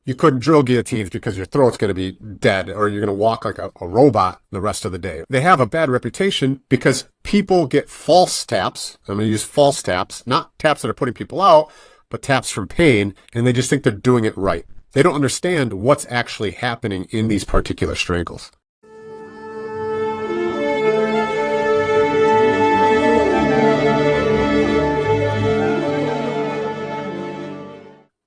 you couldn't drill guillotines because your throat's going to be dead or you're going to walk like a robot the rest of the day. They have a bad reputation because people get false taps. I'm going to use false taps, not taps that are putting people out, but taps from pain, and they just think they're doing it right. They don't understand what's actually happening in these particular strangles.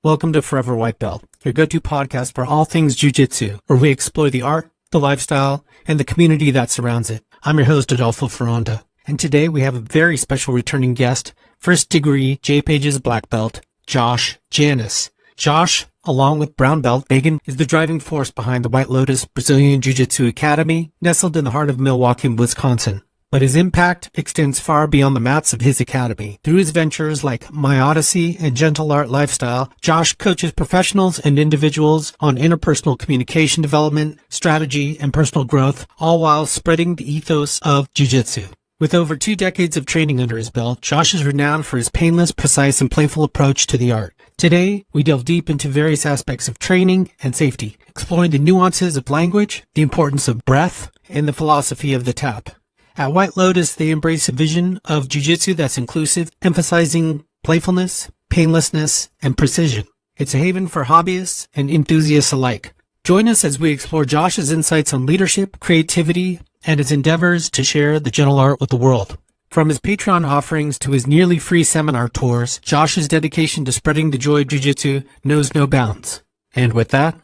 Welcome to Forever White Belt, your go-to podcast for all things jiu-jitsu, where we explore the art, the lifestyle, and the community that surrounds it. I'm your host, Adolfo Ferranda, and today we have a very special returning guest, first degree J-Pages black belt, Josh Janis. Josh, along with Brown Belt Megan, is the driving force behind the White Lotus Brazilian Jiu Jitsu Academy, nestled in the heart of Milwaukee, Wisconsin. But his impact extends far beyond the mats of his academy. Through his ventures like MyOdisee and Gentle Art Lifestyle, Josh coaches professionals and individuals on interpersonal communication development, strategy, and personal growth, all while spreading the ethos of jiu-jitsu. With over 2 decades of training under his belt, Josh is renowned for his painless, precise, and playful approach to the art. Today, we delve deep into various aspects of training and safety, exploring the nuances of language, the importance of breath, and the philosophy of the tap. At White Lotus, they embrace a vision of jiu-jitsu that's inclusive, emphasizing playfulness, painlessness, and precision. It's a haven for hobbyists and enthusiasts alike. Join us as we explore Josh's insights on leadership, creativity, and his endeavors to share the gentle art with the world. From his Patreon offerings to his nearly free seminar tours, Josh's dedication to spreading the joy of jiu-jitsu knows no bounds. And with that,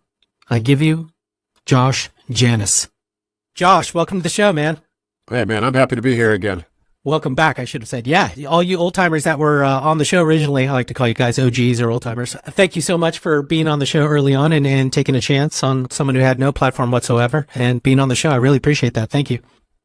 I give you Josh Janis. Josh, welcome to the show, man. Hey, man, I'm happy to be here again. Welcome back, I should have said. Yeah, all you old-timers that were on the show originally, I like to call you guys OGs or old-timers. Thank you so much for being on the show early on and taking a chance on someone who had no platform whatsoever and being on the show. I really appreciate that. Thank you.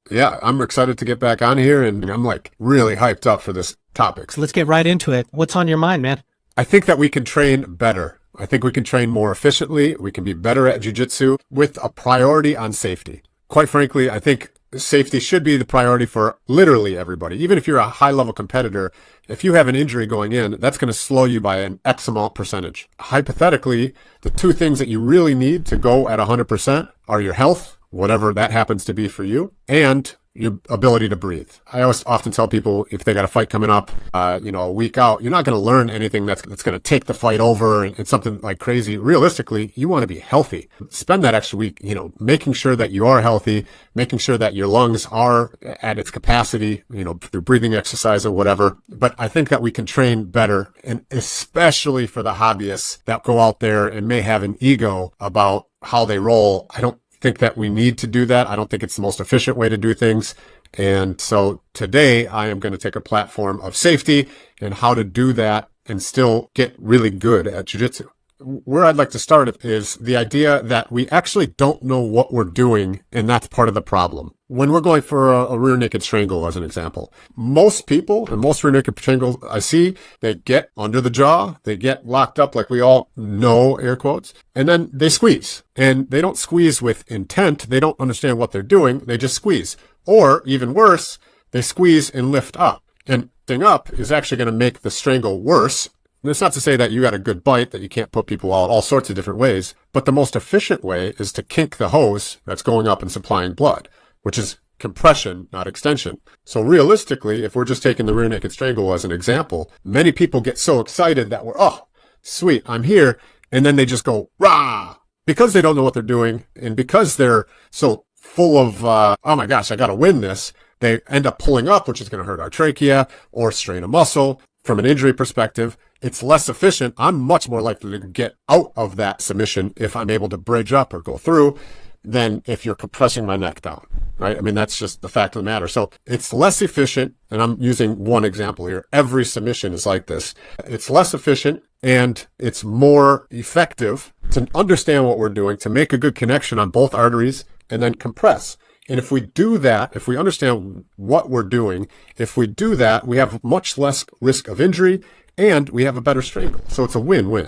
Yeah, I'm excited to get back on here, and I'm really hyped up for this topic. So let's get right into it. What's on your mind, man? I think that we can train better. I think we can train more efficiently. We can be better at jiu-jitsu with a priority on safety. Quite frankly, I think safety should be the priority for literally everybody. Even if you're a high-level competitor, if you have an injury going in, that's going to slow you by an X amount percentage. Hypothetically, the 2 things that you really need to go at 100% are your health, whatever that happens to be for you, and your ability to breathe. I always often tell people if they got a fight coming up, a week out, you're not going to learn anything that's going to take the fight over and something like crazy. Realistically, you want to be healthy. Spend that extra week, making sure that you are healthy, making sure that your lungs are at its capacity, through breathing exercise or whatever. But I think that we can train better, and especially for the hobbyists that go out there and may have an ego about how they roll. I don't think that we need to do that. I don't think it's the most efficient way to do things. And so today I am going to take a platform of safety and how to do that and still get really good at jiu-jitsu. Where I'd like to start is the idea that we actually don't know what we're doing, and that's part of the problem. When we're going for a rear naked strangle, as an example, most people and most rear naked strangles I see, they get under the jaw, they get locked up like we all know, air quotes, and then they squeeze. And they don't squeeze with intent. They don't understand what they're doing. They just squeeze. Or even worse, they squeeze and lift up. And lifting up is actually going to make the strangle worse. And it's not to say that you got a good bite, that you can't put people out all sorts of different ways, but the most efficient way is to kink the hose that's going up and supplying blood, which is compression, not extension. So realistically, if we're just taking the rear naked strangle as an example, many people get so excited that oh, sweet, I'm here, and then they just go, rah! Because they don't know what they're doing, and because they're so full of, oh my gosh, I gotta win this, they end up pulling up, which is gonna hurt our trachea, or strain a muscle. From an injury perspective, it's less efficient. I'm much more likely to get out of that submission if I'm able to bridge up or go through than if you're compressing my neck down, right? I mean, that's just the fact of the matter. So it's less efficient, and I'm using one example here. Every submission is like this. It's less efficient, and it's more effective to understand what we're doing, to make a good connection on both arteries, and then compress. And if we do that, if we understand what we're doing, if we do that, we have much less risk of injury, and we have a better strangle. So it's a win-win.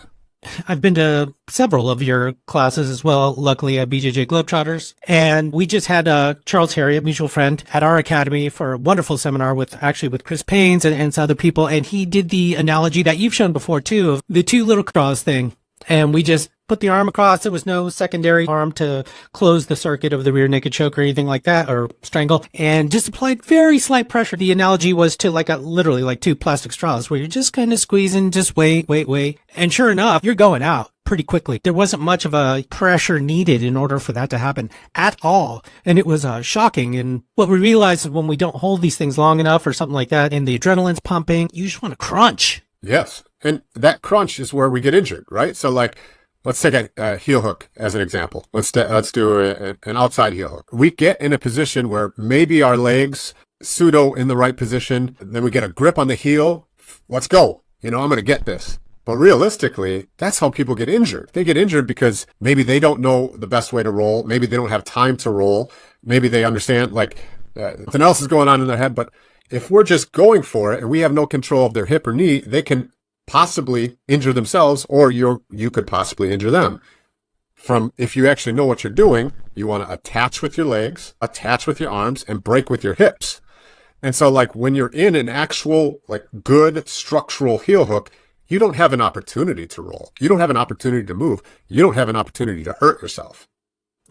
I've been to several of your classes as well, luckily at BJJ Globetrotters. And we just had Charles Harry, a mutual friend, at our academy for a wonderful seminar with Chris Paynes and some other people. And he did the analogy that you've shown before too, of the 2 little straws thing. And we just put the arm across. There was no secondary arm to close the circuit of the rear naked choke or anything like that, or strangle, and just applied very slight pressure. The analogy was to literally like two plastic straws where you're just kind of squeezing, just wait. And sure enough, you're going out pretty quickly. There wasn't much of a pressure needed in order for that to happen at all. And it was shocking. And what we realized is when we don't hold these things long enough or something like that, and the adrenaline's pumping, you just want to crunch. Yes. And that crunch is where we get injured, right? So like, let's take a heel hook as an example. Let's do an outside heel hook. We get in a position where maybe our legs pseudo in the right position. Then we get a grip on the heel. Let's go. I'm going to get this. But realistically, that's how people get injured. They get injured because maybe they don't know the best way to roll. Maybe they don't have time to roll. Maybe they understand something else is going on in their head. But if we're just going for it and we have no control of their hip or knee, they can possibly injure themselves, or you could possibly injure them. If you actually know what you're doing, you want to attach with your legs, attach with your arms, and break with your hips. And so when you're in an actual good structural heel hook, you don't have an opportunity to roll. You don't have an opportunity to move. You don't have an opportunity to hurt yourself.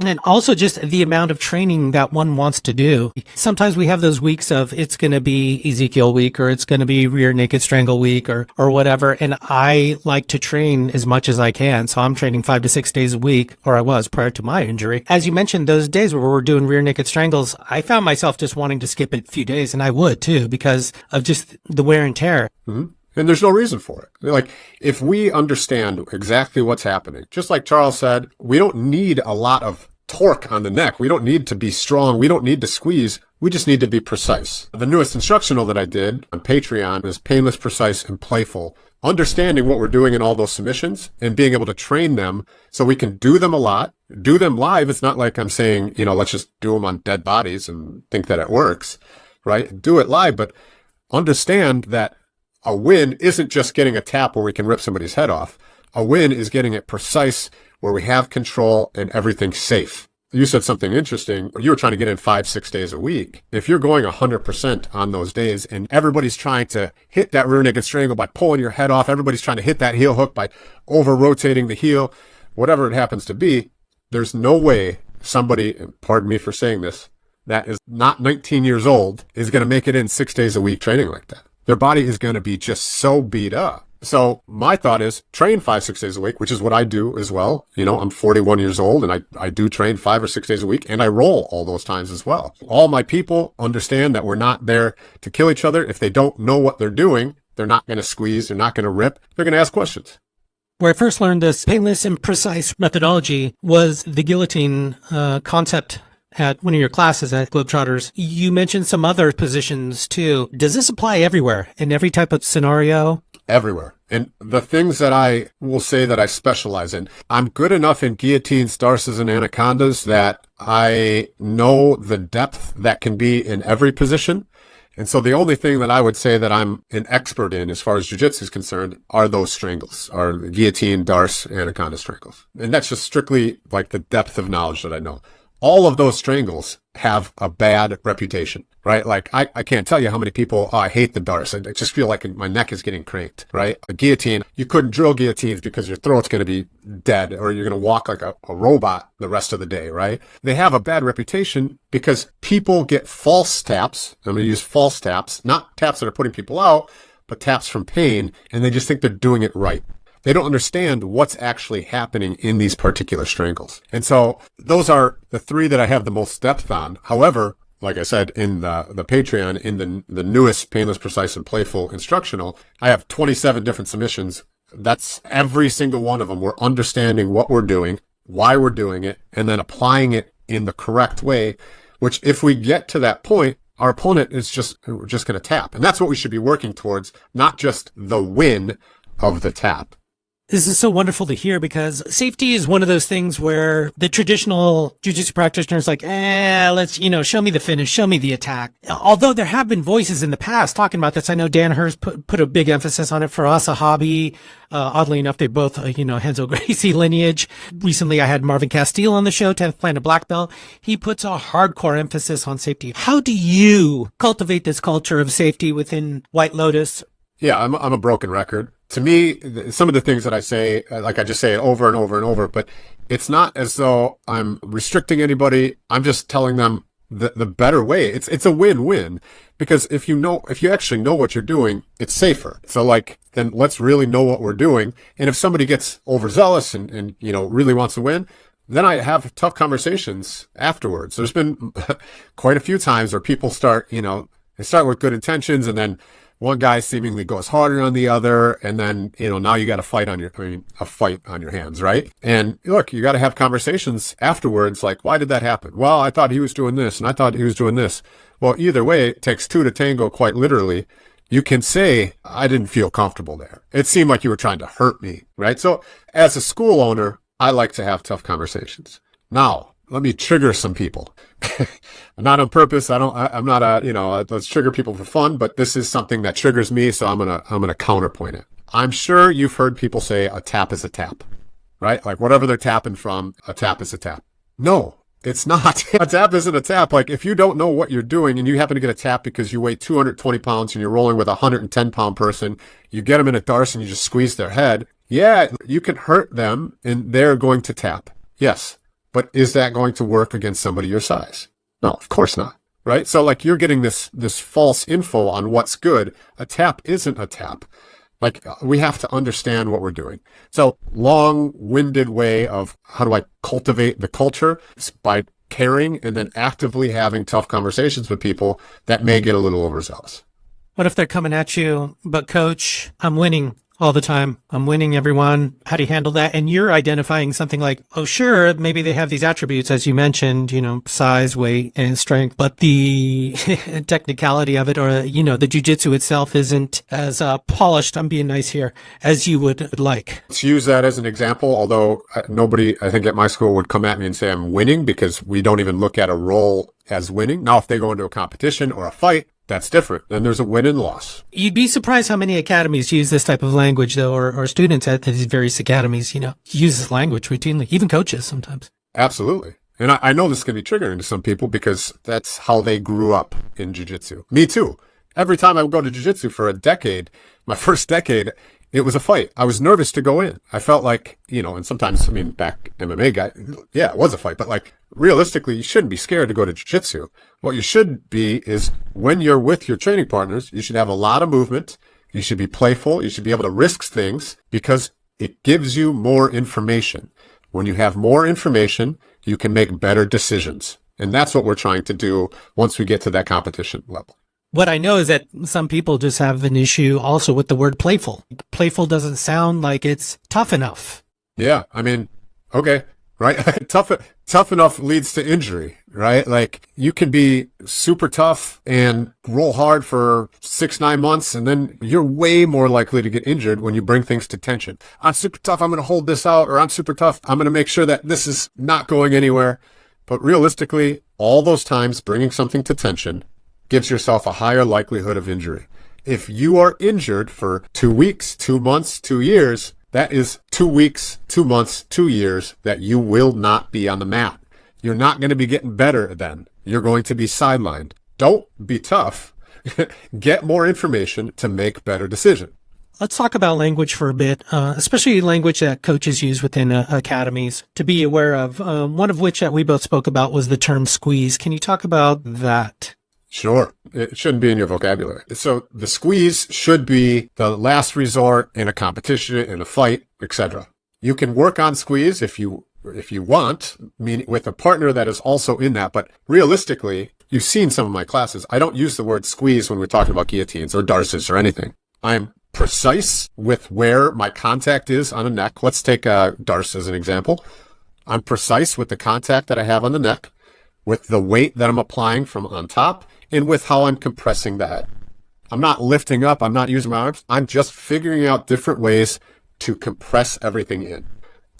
And also just the amount of training that one wants to do. Sometimes we have those weeks of it's going to be Ezekiel week, or it's going to be rear naked strangle week, or whatever. And I like to train as much as I can. So I'm training 5 to 6 days a week, or I was prior to my injury. As you mentioned, those days where we're doing rear naked strangles, I found myself just wanting to skip it a few days, and I would too, because of just the wear and tear. Mm-hmm. And there's no reason for it. If we understand exactly what's happening, just like Charles said, we don't need a lot of torque on the neck. We don't need to be strong. We don't need to squeeze. We just need to be precise. The newest instructional that I did on Patreon is painless, precise, and playful. Understanding what we're doing in all those submissions and being able to train them so we can do them a lot, do them live. It's not like I'm saying, let's just do them on dead bodies and think that it works, right? Do it live, but understand that a win isn't just getting a tap where we can rip somebody's head off. A win is getting it precise where we have control and everything's safe. You said something interesting. You were trying to get in 5-6 days a week. If you're going 100% on those days and everybody's trying to hit that rear naked strangle by pulling your head off, everybody's trying to hit that heel hook by over-rotating the heel, whatever it happens to be, there's no way somebody, pardon me for saying this, that is not 19 years old is going to make it in 6 days a week training like that. Their body is going to be just so beat up. So my thought is train 5-6 days a week, which is what I do as well. I'm 41 years old and I do train 5 or 6 days a week, and I roll all those times as well. All my people understand that we're not there to kill each other. If they don't know what they're doing, they're not going to squeeze. They're not going to rip. They're going to ask questions. Where I first learned this painless and precise methodology was the guillotine concept at one of your classes at Globetrotters. You mentioned some other positions too. Does this apply everywhere in every type of scenario? Everywhere. And the things that I will say that I specialize in, I'm good enough in guillotines, darces, and anacondas that I know the depth that can be in every position. And so the only thing that I would say that I'm an expert in as far as jiu-jitsu is concerned are those strangles, are the guillotine, darce, anaconda strangles. And that's just strictly the depth of knowledge that I know. All of those strangles have a bad reputation, right? I can't tell you how many people, I hate the darce. I just feel like my neck is getting cranked, right? A guillotine, you couldn't drill guillotines because your throat's going to be dead or you're going to walk like a robot the rest of the day, right? They have a bad reputation because people get false taps. I'm going to use false taps, not taps that are putting people out, but taps from pain, and they just think they're doing it right. They don't understand what's actually happening in these particular strangles. And so those are the 3 that I have the most depth on. However, like I said, in the Patreon, in the newest painless, precise, and playful instructional, I have 27 different submissions. That's every single one of them. We're understanding what we're doing, why we're doing it, and then applying it in the correct way, which if we get to that point, our opponent we're just going to tap. And that's what we should be working towards, not just the win of the tap. This is so wonderful to hear because safety is one of those things where the traditional jiu-jitsu practitioner is let's, show me the finish, show me the attack. Although there have been voices in the past talking about this. I know Dan Hurst put a big emphasis on it for us, a hobby. Oddly enough, they both, Henzo Gracie lineage. Recently, I had Marvin Castile on the show, 10th Planet Black Belt. He puts a hardcore emphasis on safety. How do you cultivate this culture of safety within White Lotus? Yeah, I'm a broken record. To me, some of the things that I say, like I just say it over and over and over, but it's not as though I'm restricting anybody. I'm just telling them the better way. It's a win-win, because if you actually know what you're doing, it's safer. So like, then let's really know what we're doing. And if somebody gets overzealous and really wants to win, then I have tough conversations afterwards. There's been quite a few times where people start, they start with good intentions, and then one guy seemingly goes harder on the other, and then, now you got a fight on your hands, right? And look, you got to have conversations afterwards, like, why did that happen? Well, I thought he was doing this, and I thought he was doing this. Well, either way, it takes two to tango, quite literally. You can say, I didn't feel comfortable there. It seemed like you were trying to hurt me, right? So as a school owner, I like to have tough conversations. Now, let me trigger some people. Not on purpose. I'm not let's trigger people for fun, but this is something that triggers me. So I'm going to counterpoint it. I'm sure you've heard people say a tap is a tap, right? Like whatever they're tapping from, a tap is a tap. No, it's not. A tap isn't a tap. Like if you don't know what you're doing and you happen to get a tap because you weigh 220 pounds and you're rolling with a 110 pound person, you get them in a darce and you just squeeze their head. Yeah, you can hurt them and they're going to tap. Yes. But is that going to work against somebody your size? No, of course not. Right? So like you're getting this false info on what's good. A tap isn't a tap. Like we have to understand what we're doing. So long-winded way of how do I cultivate the culture? It's by caring and then actively having tough conversations with people that may get a little overzealous. What if they're coming at you, but coach, I'm winning all the time. I'm winning everyone. How do you handle that? And you're identifying something like, oh, sure, maybe they have these attributes, as you mentioned, size, weight, and strength, but the technicality of it or, the jiu-jitsu itself isn't as polished, I'm being nice here, as you would like. Let's use that as an example, although nobody, I think at my school would come at me and say I'm winning because we don't even look at a role as winning. Now, if they go into a competition or a fight, that's different. Then there's a win and loss. You'd be surprised how many academies use this type of language, though, or students at these various academies, use this language routinely, even coaches sometimes. Absolutely. And I know this can be triggering to some people because that's how they grew up in jiu-jitsu. Me too. Every time I would go to jiu-jitsu for a decade, my first decade, it was a fight. I was nervous to go in. I felt like, and sometimes, back MMA guy, yeah, it was a fight, but like realistically, you shouldn't be scared to go to jiu-jitsu. What you should be is when you're with your training partners, you should have a lot of movement. You should be playful. You should be able to risk things because it gives you more information. When you have more information, you can make better decisions. And that's what we're trying to do once we get to that competition level. What I know is that some people just have an issue also with the word playful. Playful doesn't sound like it's tough enough. Yeah. Okay. Right. Tough enough leads to injury, right? Like you can be super tough and roll hard for 6-9 months. And then you're way more likely to get injured when you bring things to tension. I'm super tough. I'm going to hold this out, or I'm super tough. I'm going to make sure that this is not going anywhere. But realistically, all those times bringing something to tension gives yourself a higher likelihood of injury. If you are injured for 2 weeks, 2 months, 2 years, that is 2 weeks, 2 months, 2 years that you will not be on the mat. You're not going to be getting better then. You're going to be sidelined. Don't be tough. Get more information to make better decisions. Let's talk about language for a bit, especially language that coaches use within academies to be aware of, one of which that we both spoke about was the term squeeze. Can you talk about that? Sure. It shouldn't be in your vocabulary. So the squeeze should be the last resort in a competition, in a fight, etc. You can work on squeeze if you want, meaning with a partner that is also in that. But realistically, you've seen some of my classes. I don't use the word squeeze when we're talking about guillotines or darces or anything. I'm precise with where my contact is on a neck. Let's take a darce as an example. I'm precise with the contact that I have on the neck, with the weight that I'm applying from on top, and with how I'm compressing the head. I'm not lifting up. I'm not using my arms. I'm just figuring out different ways to compress everything in.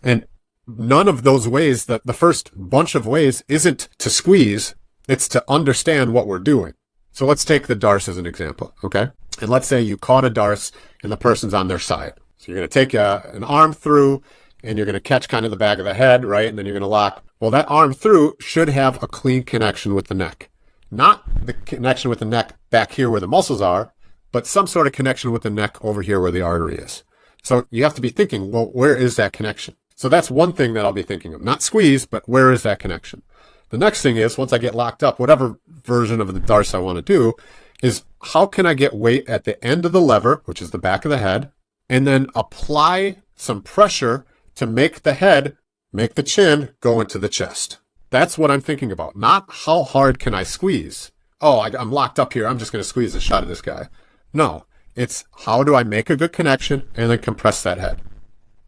And none of those ways, the first bunch of ways, isn't to squeeze. It's to understand what we're doing. So let's take the darce as an example, okay? And let's say you caught a darce and the person's on their side. So you're going to take an arm through and you're going to catch kind of the back of the head, right? And then you're going to lock. Well, that arm through should have a clean connection with the neck. Not the connection with the neck back here where the muscles are, but some sort of connection with the neck over here where the artery is. So you have to be thinking, well, where is that connection? So that's one thing that I'll be thinking of. Not squeeze, but where is that connection? The next thing is, once I get locked up, whatever version of the darce I want to do, is how can I get weight at the end of the lever, which is the back of the head, and then apply some pressure to make the chin go into the chest. That's what I'm thinking about. Not how hard can I squeeze? Oh, I'm locked up here. I'm just going to squeeze the shot of this guy. No, it's how do I make a good connection and then compress that head,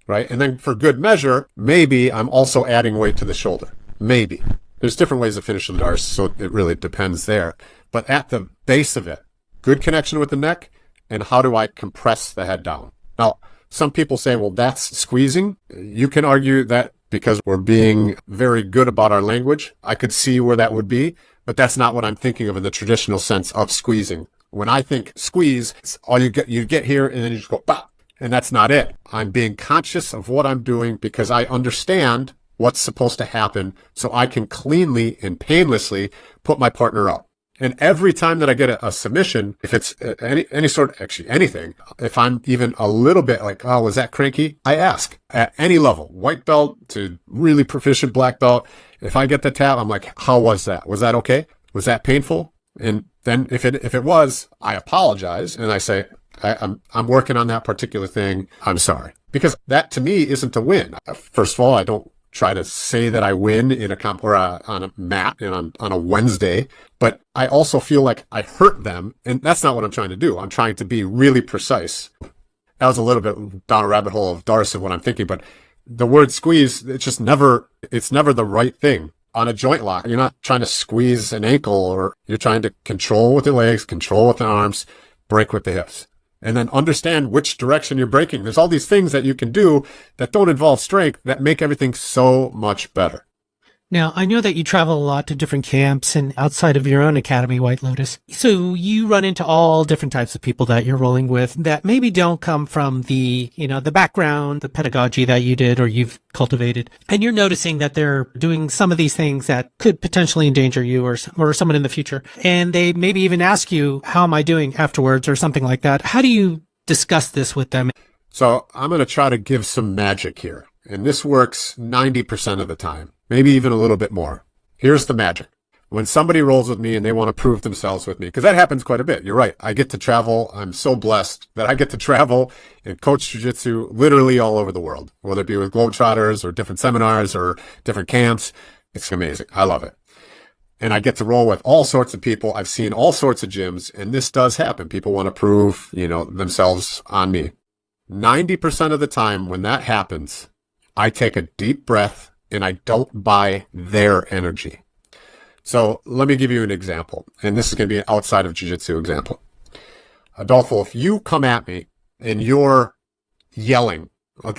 right? And then for good measure, maybe I'm also adding weight to the shoulder. Maybe. There's different ways to finish the darce, so it really depends there. But at the base of it, good connection with the neck, and how do I compress the head down? Now, some people say, well, that's squeezing. You can argue that because we're being very good about our language. I could see where that would be, but that's not what I'm thinking of in the traditional sense of squeezing. When I think squeeze, it's all you get here and then you just go, bah, and that's not it. I'm being conscious of what I'm doing because I understand what's supposed to happen so I can cleanly and painlessly put my partner up. And every time that I get a submission, if it's any sort of, actually anything, if I'm even a little bit like, oh, was that cranky? I ask at any level, white belt to really proficient black belt. If I get the tap, I'm like, how was that? Was that okay? Was that painful? And then if it was, I apologize and I say, I'm working on that particular thing. I'm sorry. Because that to me isn't a win. First of all, I don't try to say that I win in a comp or on a mat and on a Wednesday, but I also feel like I hurt them, and that's not what I'm trying to do. I'm trying to be really precise. That was a little bit down a rabbit hole of darce of what I'm thinking, but the word squeeze, it's never the right thing. On a joint lock, you're not trying to squeeze an ankle, or you're trying to control with the legs, control with the arms, break with the hips. And then understand which direction you're breaking. There's all these things that you can do that don't involve strength that make everything so much better. Now, I know that you travel a lot to different camps and outside of your own academy, White Lotus. So you run into all different types of people that you're rolling with that maybe don't come from the background, the pedagogy that you did or you've cultivated. And you're noticing that they're doing some of these things that could potentially endanger you or someone in the future. And they maybe even ask you, how am I doing afterwards or something like that. How do you discuss this with them? So I'm going to try to give some magic here. And this works 90% of the time. Maybe even a little bit more. Here's the magic. When somebody rolls with me and they want to prove themselves with me, because that happens quite a bit. You're right. I get to travel. I'm so blessed that I get to travel and coach jiu-jitsu literally all over the world, whether it be with Globetrotters or different seminars or different camps. It's amazing. I love it. And I get to roll with all sorts of people. I've seen all sorts of gyms, and this does happen. People want to prove, themselves on me. 90% of the time when that happens, I take a deep breath and I don't buy their energy. So let me give you an example. And this is going to be an outside of jiu-jitsu example. Adolfo, if you come at me and you're yelling,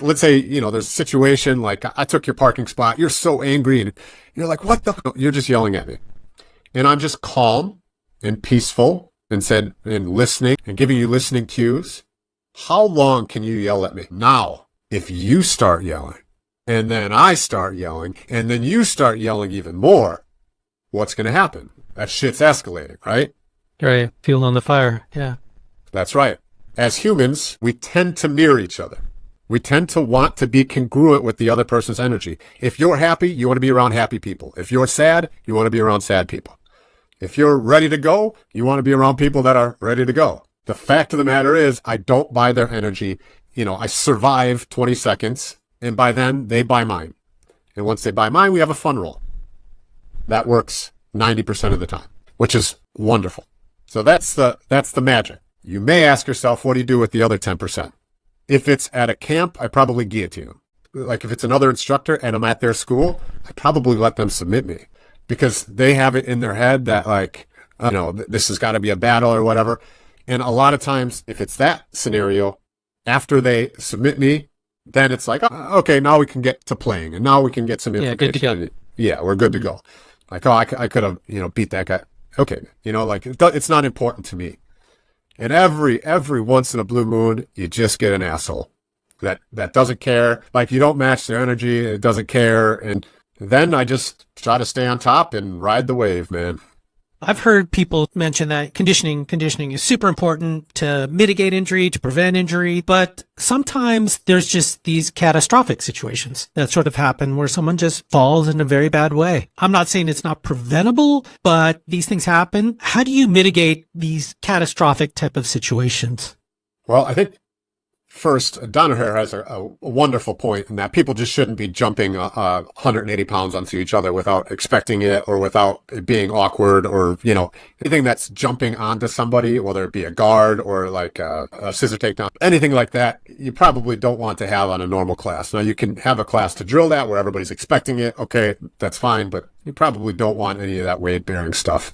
let's say, there's a situation like I took your parking spot. You're so angry and you're like, what the? You're just yelling at me. And I'm just calm and peaceful and listening and giving you listening cues. How long can you yell at me? Now, if you start yelling, and then I start yelling, and then you start yelling even more, what's going to happen? That shit's escalating, right? Right. Fuel on the fire. Yeah. That's right. As humans, we tend to mirror each other. We tend to want to be congruent with the other person's energy. If you're happy, you want to be around happy people. If you're sad, you want to be around sad people. If you're ready to go, you want to be around people that are ready to go. The fact of the matter is, I don't buy their energy. I survive 20 seconds. And by then, they buy mine. And once they buy mine, we have a fun roll. That works 90% of the time, which is wonderful. So that's the magic. You may ask yourself, what do you do with the other 10%? If it's at a camp, I probably guillotine them. Like if it's another instructor and I'm at their school, I probably let them submit me because they have it in their head that this has got to be a battle or whatever. And a lot of times, if it's that scenario, after they submit me, then it's like, okay, now we can get to playing, and now we can get some information. Yeah, good to go. Yeah, we're good to go. Like, I could have, beat that guy. Okay, it's not important to me. And every once in a blue moon, you just get an asshole that doesn't care. Like, you don't match their energy, it doesn't care. And then I just try to stay on top and ride the wave, man. I've heard people mention that conditioning is super important to mitigate injury, to prevent injury, but sometimes there's just these catastrophic situations that sort of happen where someone just falls in a very bad way. I'm not saying it's not preventable, but these things happen. How do you mitigate these catastrophic type of situations? Well, I think first, Donaher has a wonderful point in that people just shouldn't be jumping 180 pounds onto each other without expecting it or without it being awkward or, anything that's jumping onto somebody, whether it be a guard or like a scissor takedown, anything like that, you probably don't want to have on a normal class. Now, you can have a class to drill that where everybody's expecting it. Okay, that's fine, but you probably don't want any of that weight-bearing stuff.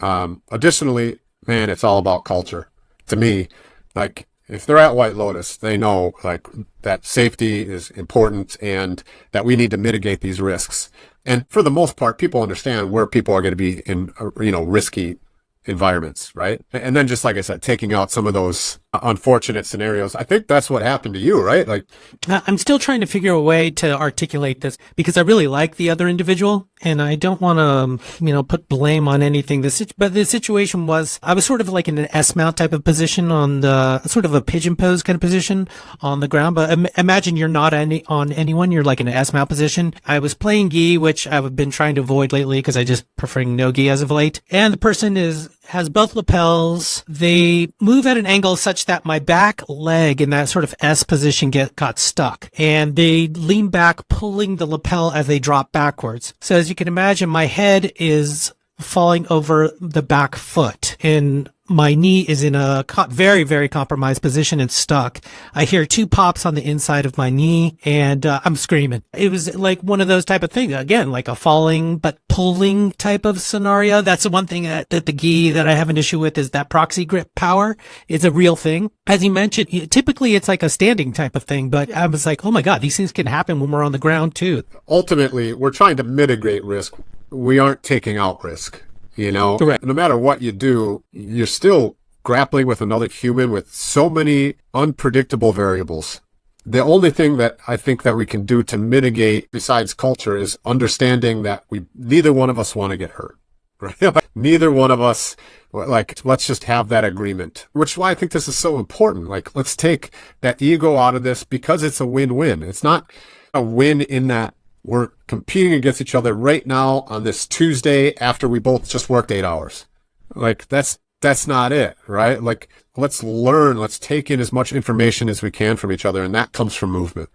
Additionally, man, it's all about culture. To me, like, if they're at White Lotus, they know like that safety is important and that we need to mitigate these risks. And for the most part, people understand where people are going to be in, risky environments, right? And then just like I said, taking out some of those unfortunate scenarios. I think that's what happened to you, right? Like, I'm still trying to figure a way to articulate this because I really like the other individual and I don't want to, put blame on anything. But the situation was I was sort of like in an S mount type of position on the sort of a pigeon pose kind of position on the ground. But imagine you're not on anyone. You're like in an S mount position. I was playing gi, which I've been trying to avoid lately because I just preferring no gi as of late. And the person has both lapels. They move at an angle such that my back leg in that sort of S position got stuck. And they lean back, pulling the lapel as they drop backwards. So as you can imagine, my head is falling over the back foot and my knee is in a very, very compromised position and stuck. I hear 2 pops on the inside of my knee and I'm screaming. It was like one of those type of things. Again, like a falling but pulling type of scenario. That's the one thing that the gi that I have an issue with is that proxy grip power. It's a real thing. As you mentioned, typically it's like a standing type of thing, but I was like, oh my God, these things can happen when we're on the ground too. Ultimately, we're trying to mitigate risk. We aren't taking out risk. Correct. No matter what you do, you're still grappling with another human with so many unpredictable variables. The only thing that I think that we can do to mitigate besides culture is understanding that neither one of us want to get hurt, right? Neither one of us, let's just have that agreement, which is why I think this is so important. Like, let's take that ego out of this because it's a win-win. It's not a win in that we're competing against each other right now on this Tuesday after we both just worked 8 hours. Like, that's not it, right? Like, let's learn, let's take in as much information as we can from each other, and that comes from movement.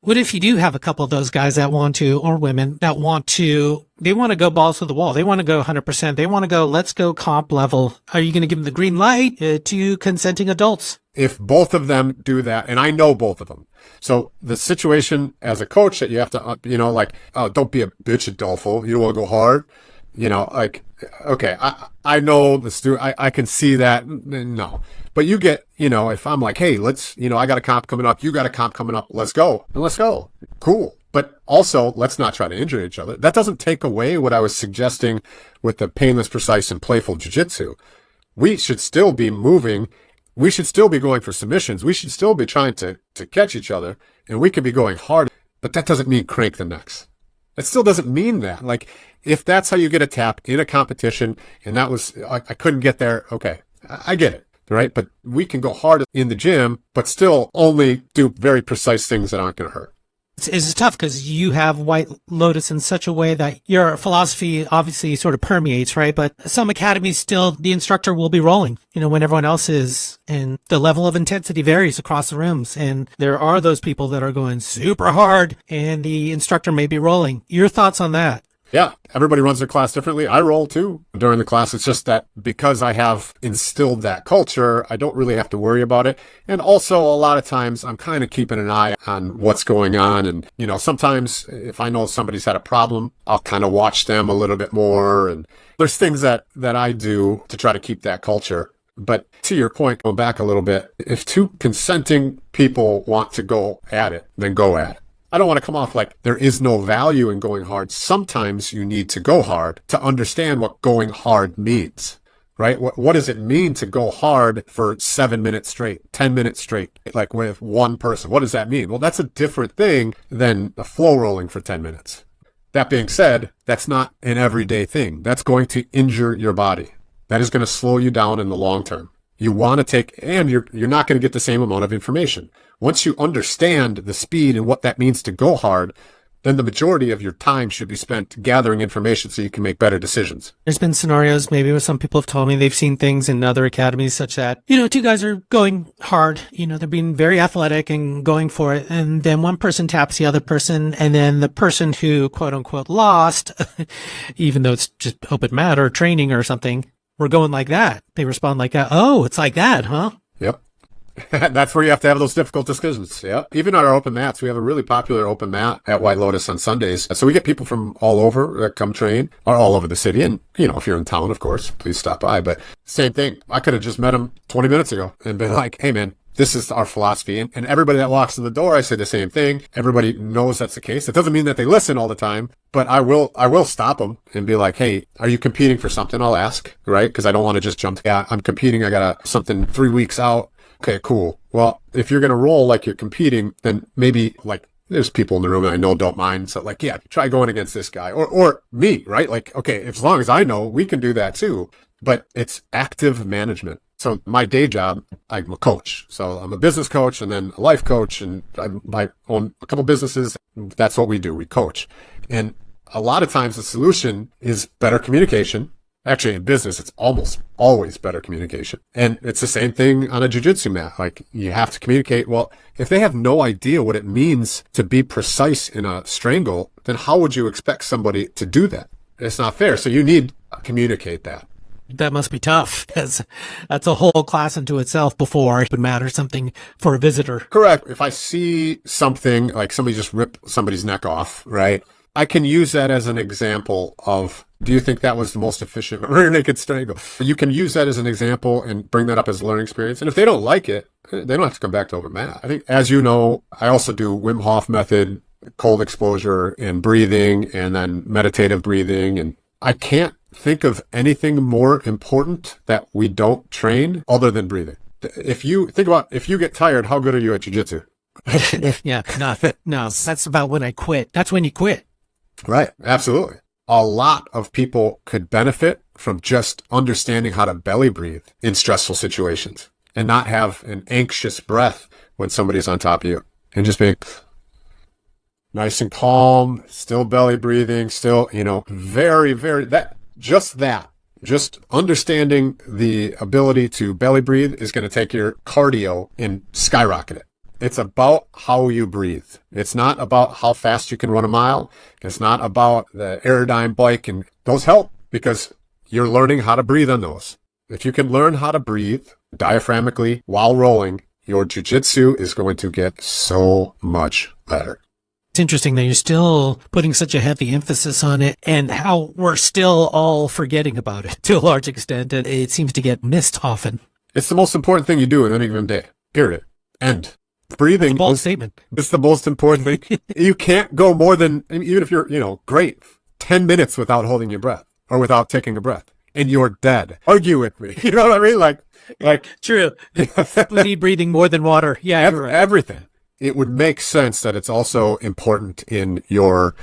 What if you do have a couple of those guys that want to, or women that they want to go balls to the wall. They want to go 100%. They want to go, let's go comp level. Are you going to give them the green light to consenting adults? If both of them do that, and I know both of them. So the situation as a coach that you have to, don't be a bitch, Adolfo. You don't want to go hard. Okay, I know this, I can see that. No. But you get, if I'm like, hey, let's, I got a comp coming up, you got a comp coming up, let's go. And let's go. Cool. But also, let's not try to injure each other. That doesn't take away what I was suggesting with the painless, precise, and playful jiu-jitsu. We should still be moving. We should still be going for submissions. We should still be trying to catch each other. And we could be going hard. But that doesn't mean crank the necks. It still doesn't mean that. Like, if that's how you get a tap in a competition, and that was, I couldn't get there, okay, I get it, right? But we can go hard in the gym, but still only do very precise things that aren't going to hurt. It's tough because you have White Lotus in such a way that your philosophy obviously sort of permeates, right? But some academies still, the instructor will be rolling, when everyone else is, and the level of intensity varies across the rooms. And there are those people that are going super hard and the instructor may be rolling. Your thoughts on that? Yeah, everybody runs their class differently. I roll too during the class. It's just that because I have instilled that culture, I don't really have to worry about it. And also a lot of times I'm kind of keeping an eye on what's going on. And, sometimes if I know somebody's had a problem, I'll kind of watch them a little bit more. And there's things that I do to try to keep that culture. But to your point, going back a little bit, if 2 consenting people want to go at it, then go at it. I don't want to come off like there is no value in going hard. Sometimes you need to go hard to understand what going hard means, right? What does it mean to go hard for 7 minutes straight, 10 minutes straight, like with one person? What does that mean? Well, that's a different thing than the flow rolling for 10 minutes. That being said, that's not an everyday thing. That's going to injure your body. That is going to slow you down in the long term. You want to take, and you're not going to get the same amount of information. Once you understand the speed and what that means to go hard, then the majority of your time should be spent gathering information so you can make better decisions. There's been scenarios maybe where some people have told me they've seen things in other academies such that, two guys are going hard, they're being very athletic and going for it. And then one person taps the other person, and then the person who quote unquote lost, even though it's just open mat or training or something, we're going like that. They respond like that. Oh, it's like that, huh? Yep. That's where you have to have those difficult discussions. Yeah. Even on our open mats, we have a really popular open mat at White Lotus on Sundays. So we get people from all over that come train, or all over the city. And, if you're in town, of course, please stop by. But same thing. I could have just met him 20 minutes ago and been like, hey, man, this is our philosophy. And everybody that walks in the door, I say the same thing. Everybody knows that's the case. It doesn't mean that they listen all the time, but I will stop them and be like, hey, are you competing for something? I'll ask, right? Because I don't want to just jump. Yeah, I'm competing. I got something 3 weeks out. Okay, cool. Well, if you're going to roll like you're competing, then maybe there's people in the room that I know don't mind. So yeah, try going against this guy or me, right? Okay, as long as I know, we can do that too. But it's active management. So my day job, I'm a coach. So I'm a business coach and then a life coach, and I own a couple businesses. That's what we do. We coach. And a lot of times the solution is better communication. Actually, in business, it's almost always better communication. And it's the same thing on a jiu-jitsu mat. You have to communicate. Well, if they have no idea what it means to be precise in a strangle, then how would you expect somebody to do that? It's not fair. So you need to communicate that. That must be tough, because that's a whole class into itself before it would matter something for a visitor. Correct. If I see something like somebody just ripped somebody's neck off, right? I can use that as an example of, do you think that was the most efficient rear naked strangle? You can use that as an example and bring that up as a learning experience. And if they don't like it, they don't have to come back to open mat. I think, as you know, I also do Wim Hof method, cold exposure and breathing, and then meditative breathing. And I can't think of anything more important that we don't train other than breathing. If you think about, if you get tired, how good are you at jiu-jitsu? Yeah, no, that's about when I quit. That's when you quit. Right. Absolutely. A lot of people could benefit from just understanding how to belly breathe in stressful situations and not have an anxious breath when somebody's on top of you, and just being nice and calm, still belly breathing, still, very, very, just understanding the ability to belly breathe is going to take your cardio and skyrocket it. It's about how you breathe. It's not about how fast you can run a mile. It's not about the Aerodyne bike, and those help because you're learning how to breathe on those. If you can learn how to breathe diaphragmically while rolling, your jiu-jitsu is going to get so much better. It's interesting that you're still putting such a heavy emphasis on it, and how we're still all forgetting about it to a large extent, and it seems to get missed often. It's the most important thing you do in any given day. Period. End. Breathing. It's a bold statement. It's the most important thing. You can't go more than, even if you're, great, 10 minutes without holding your breath or without taking a breath, and you're dead. Argue with me. You know what I mean? Like True. We need breathing more than water. Yeah, you're right. Everything. It would make sense that it's also important in your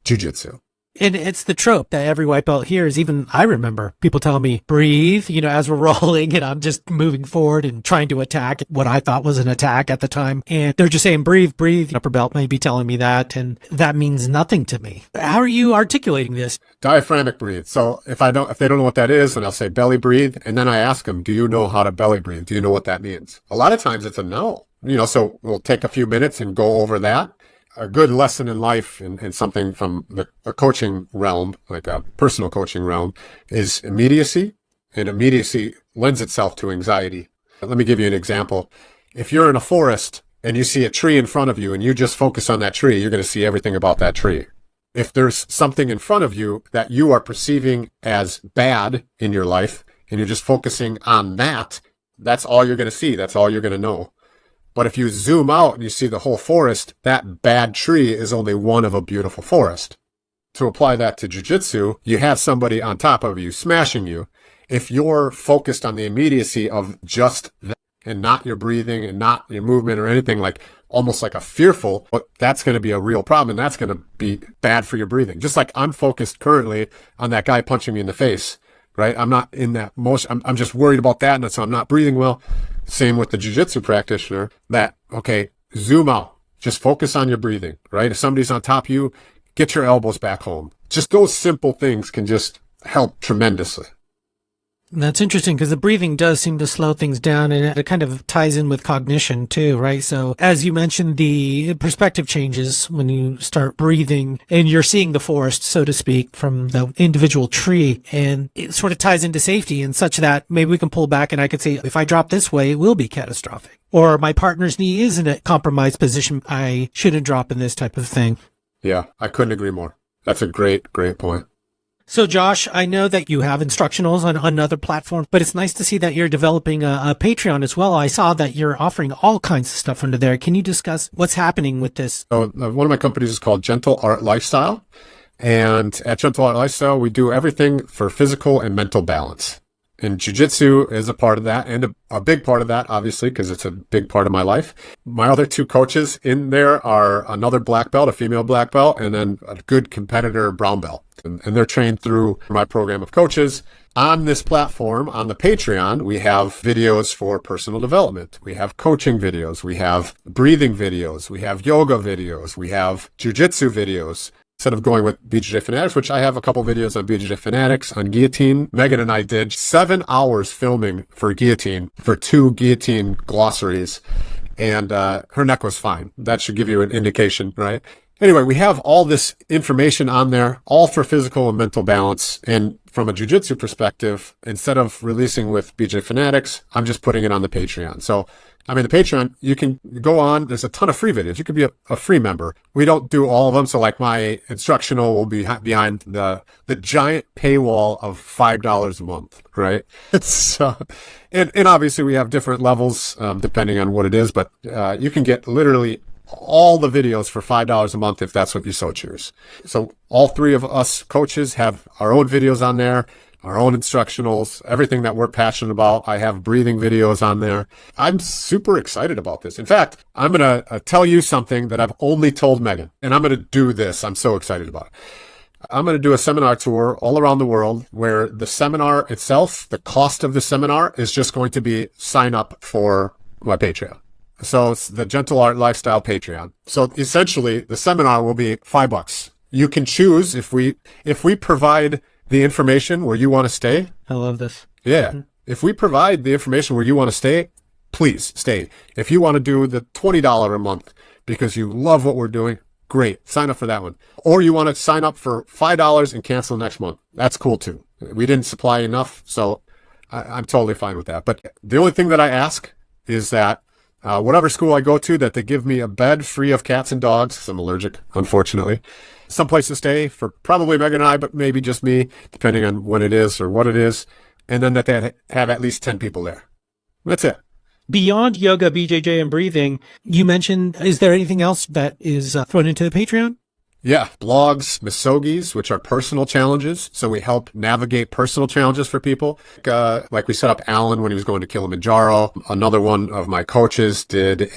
jiu-jitsu. And it's the trope that every white belt hears. Even I remember people telling me, breathe, as we're rolling, and I'm just moving forward and trying to attack what I thought was an attack at the time. And they're just saying, breathe, breathe. Upper belt may be telling me that, and that means nothing to me. How are you articulating this? Diaphragmic breathe. So if they don't know what that is, then I'll say belly breathe. And then I ask them, do you know how to belly breathe? Do you know what that means? A lot of times it's a no. So we'll take a few minutes and go over that. A good lesson in life and something from a coaching realm, like a personal coaching realm, is immediacy. And immediacy lends itself to anxiety. Let me give you an example. If you're in a forest and you see a tree in front of you and you just focus on that tree, you're going to see everything about that tree. If there's something in front of you that you are perceiving as bad in your life and you're just focusing on that, that's all you're going to see. That's all you're going to know. But if you zoom out and you see the whole forest, that bad tree is only one of a beautiful forest. To apply that to jiu-jitsu, you have somebody on top of you smashing you. If you're focused on the immediacy of just that, and not your breathing and not your movement or anything, like almost like a fearful, but that's going to be a real problem, and that's going to be bad for your breathing. Just like I'm focused currently on that guy punching me in the face, right? I'm not in that motion. I'm just worried about that, and so I'm not breathing well. Same with the jiu-jitsu practitioner, that, okay, zoom out. Just focus on your breathing, right? If somebody's on top of you, get your elbows back home. Just those simple things can just help tremendously. That's interesting because the breathing does seem to slow things down, and it kind of ties in with cognition too, right? So as you mentioned, the perspective changes when you start breathing and you're seeing the forest, so to speak, from the individual tree, and it sort of ties into safety and such that maybe we can pull back and I could say, if I drop this way, it will be catastrophic. Or my partner's knee is in a compromised position. I shouldn't drop in this type of thing. Yeah, I couldn't agree more. That's a great, great point. So, Josh, I know that you have instructionals on another platform, but it's nice to see that you're developing a Patreon as well. I saw that you're offering all kinds of stuff under there. Can you discuss what's happening with this? So, one of my companies is called Gentle Art Lifestyle. And at Gentle Art Lifestyle, we do everything for physical and mental balance. And jiu-jitsu is a part of that, and a big part of that, obviously, because it's a big part of my life. My other two coaches in there are another black belt, a female black belt, and then a good competitor brown belt. And they're trained through my program of coaches. On this platform, on the Patreon, we have videos for personal development. We have coaching videos. We have breathing videos. We have yoga videos. We have jiu-jitsu videos. Instead of going with BJJ Fanatics, which I have a couple videos on BJJ Fanatics, on guillotine, Megan and I did 7 hours filming for guillotine, for 2 guillotine glossaries, and her neck was fine. That should give you an indication, right? Anyway, we have all this information on there, all for physical and mental balance. And from a jiu-jitsu perspective, instead of releasing with BJJ Fanatics, I'm just putting it on the Patreon. So, I mean, the Patreon, you can go on. There's a ton of free videos. You could be a free member. We don't do all of them. So like my instructional will be behind the giant paywall of $5 a month, right? It's, and obviously we have different levels, depending on what it is, but, you can get literally all the videos for $5 a month if that's what you so choose. So all 3 of us coaches have our own videos on there, our own instructionals, everything that we're passionate about. I have breathing videos on there. I'm super excited about this. In fact, I'm going to tell you something that I've only told Megan, and I'm going to do this. I'm so excited about it. I'm going to do a seminar tour all around the world where the seminar itself, the cost of the seminar is just going to be sign up for my Patreon. So it's the Gentle Art Lifestyle Patreon. So essentially the seminar will be $5. You can choose if we provide the information where you want to stay. I love this. Yeah. Mm-hmm. If we provide the information where you want to stay, please stay. If you want to do the $20 a month because you love what we're doing, great. Sign up for that one. Or you want to sign up for $5 and cancel next month. That's cool too. We didn't supply enough, so I'm totally fine with that. But the only thing that I ask is that whatever school I go to, that they give me a bed free of cats and dogs, because I'm allergic, unfortunately. Someplace to stay for probably Megan and I, but maybe just me, depending on when it is or what it is. And then that they have at least 10 people there. That's it. Beyond yoga, BJJ, and breathing, you mentioned, is there anything else that is thrown into the Patreon? Yeah, blogs, misogis, which are personal challenges. So we help navigate personal challenges for people. Like we set up Alan when he was going to Kilimanjaro. Another one of my coaches did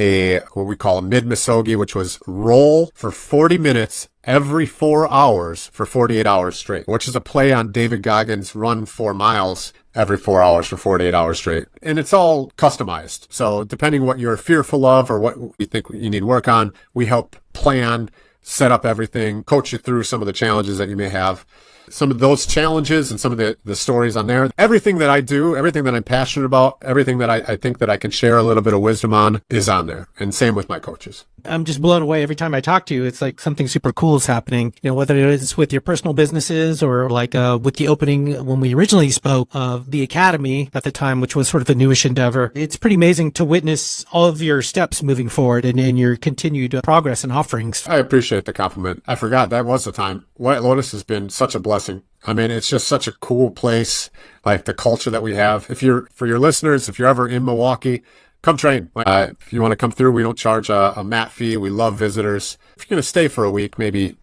what we call a mid-misogi, which was roll for 40 minutes every 4 hours for 48 hours straight, which is a play on David Goggins' run 4 miles every 4 hours for 48 hours straight. And it's all customized. So depending what you're fearful of or what you think you need work on, we help plan, set up everything, coach you through some of the challenges that you may have. Some of those challenges and some of the stories on there. Everything that I do, everything that I'm passionate about, everything that I think that I can share a little bit of wisdom on is on there. And same with my coaches. I'm just blown away every time I talk to you. It's like something super cool is happening, whether it is with your personal businesses or like with the opening when we originally spoke of the academy at the time, which was sort of a newish endeavor. It's pretty amazing to witness all of your steps moving forward and your continued progress and offerings. I appreciate the compliment. I forgot that was the time. White Lotus has been such a blessing. I mean, it's just such a cool place, like the culture that we have. For your listeners, if you're ever in Milwaukee, come train. If you want to come through, we don't charge a mat fee. We love visitors. If you're going to stay for a week, maybe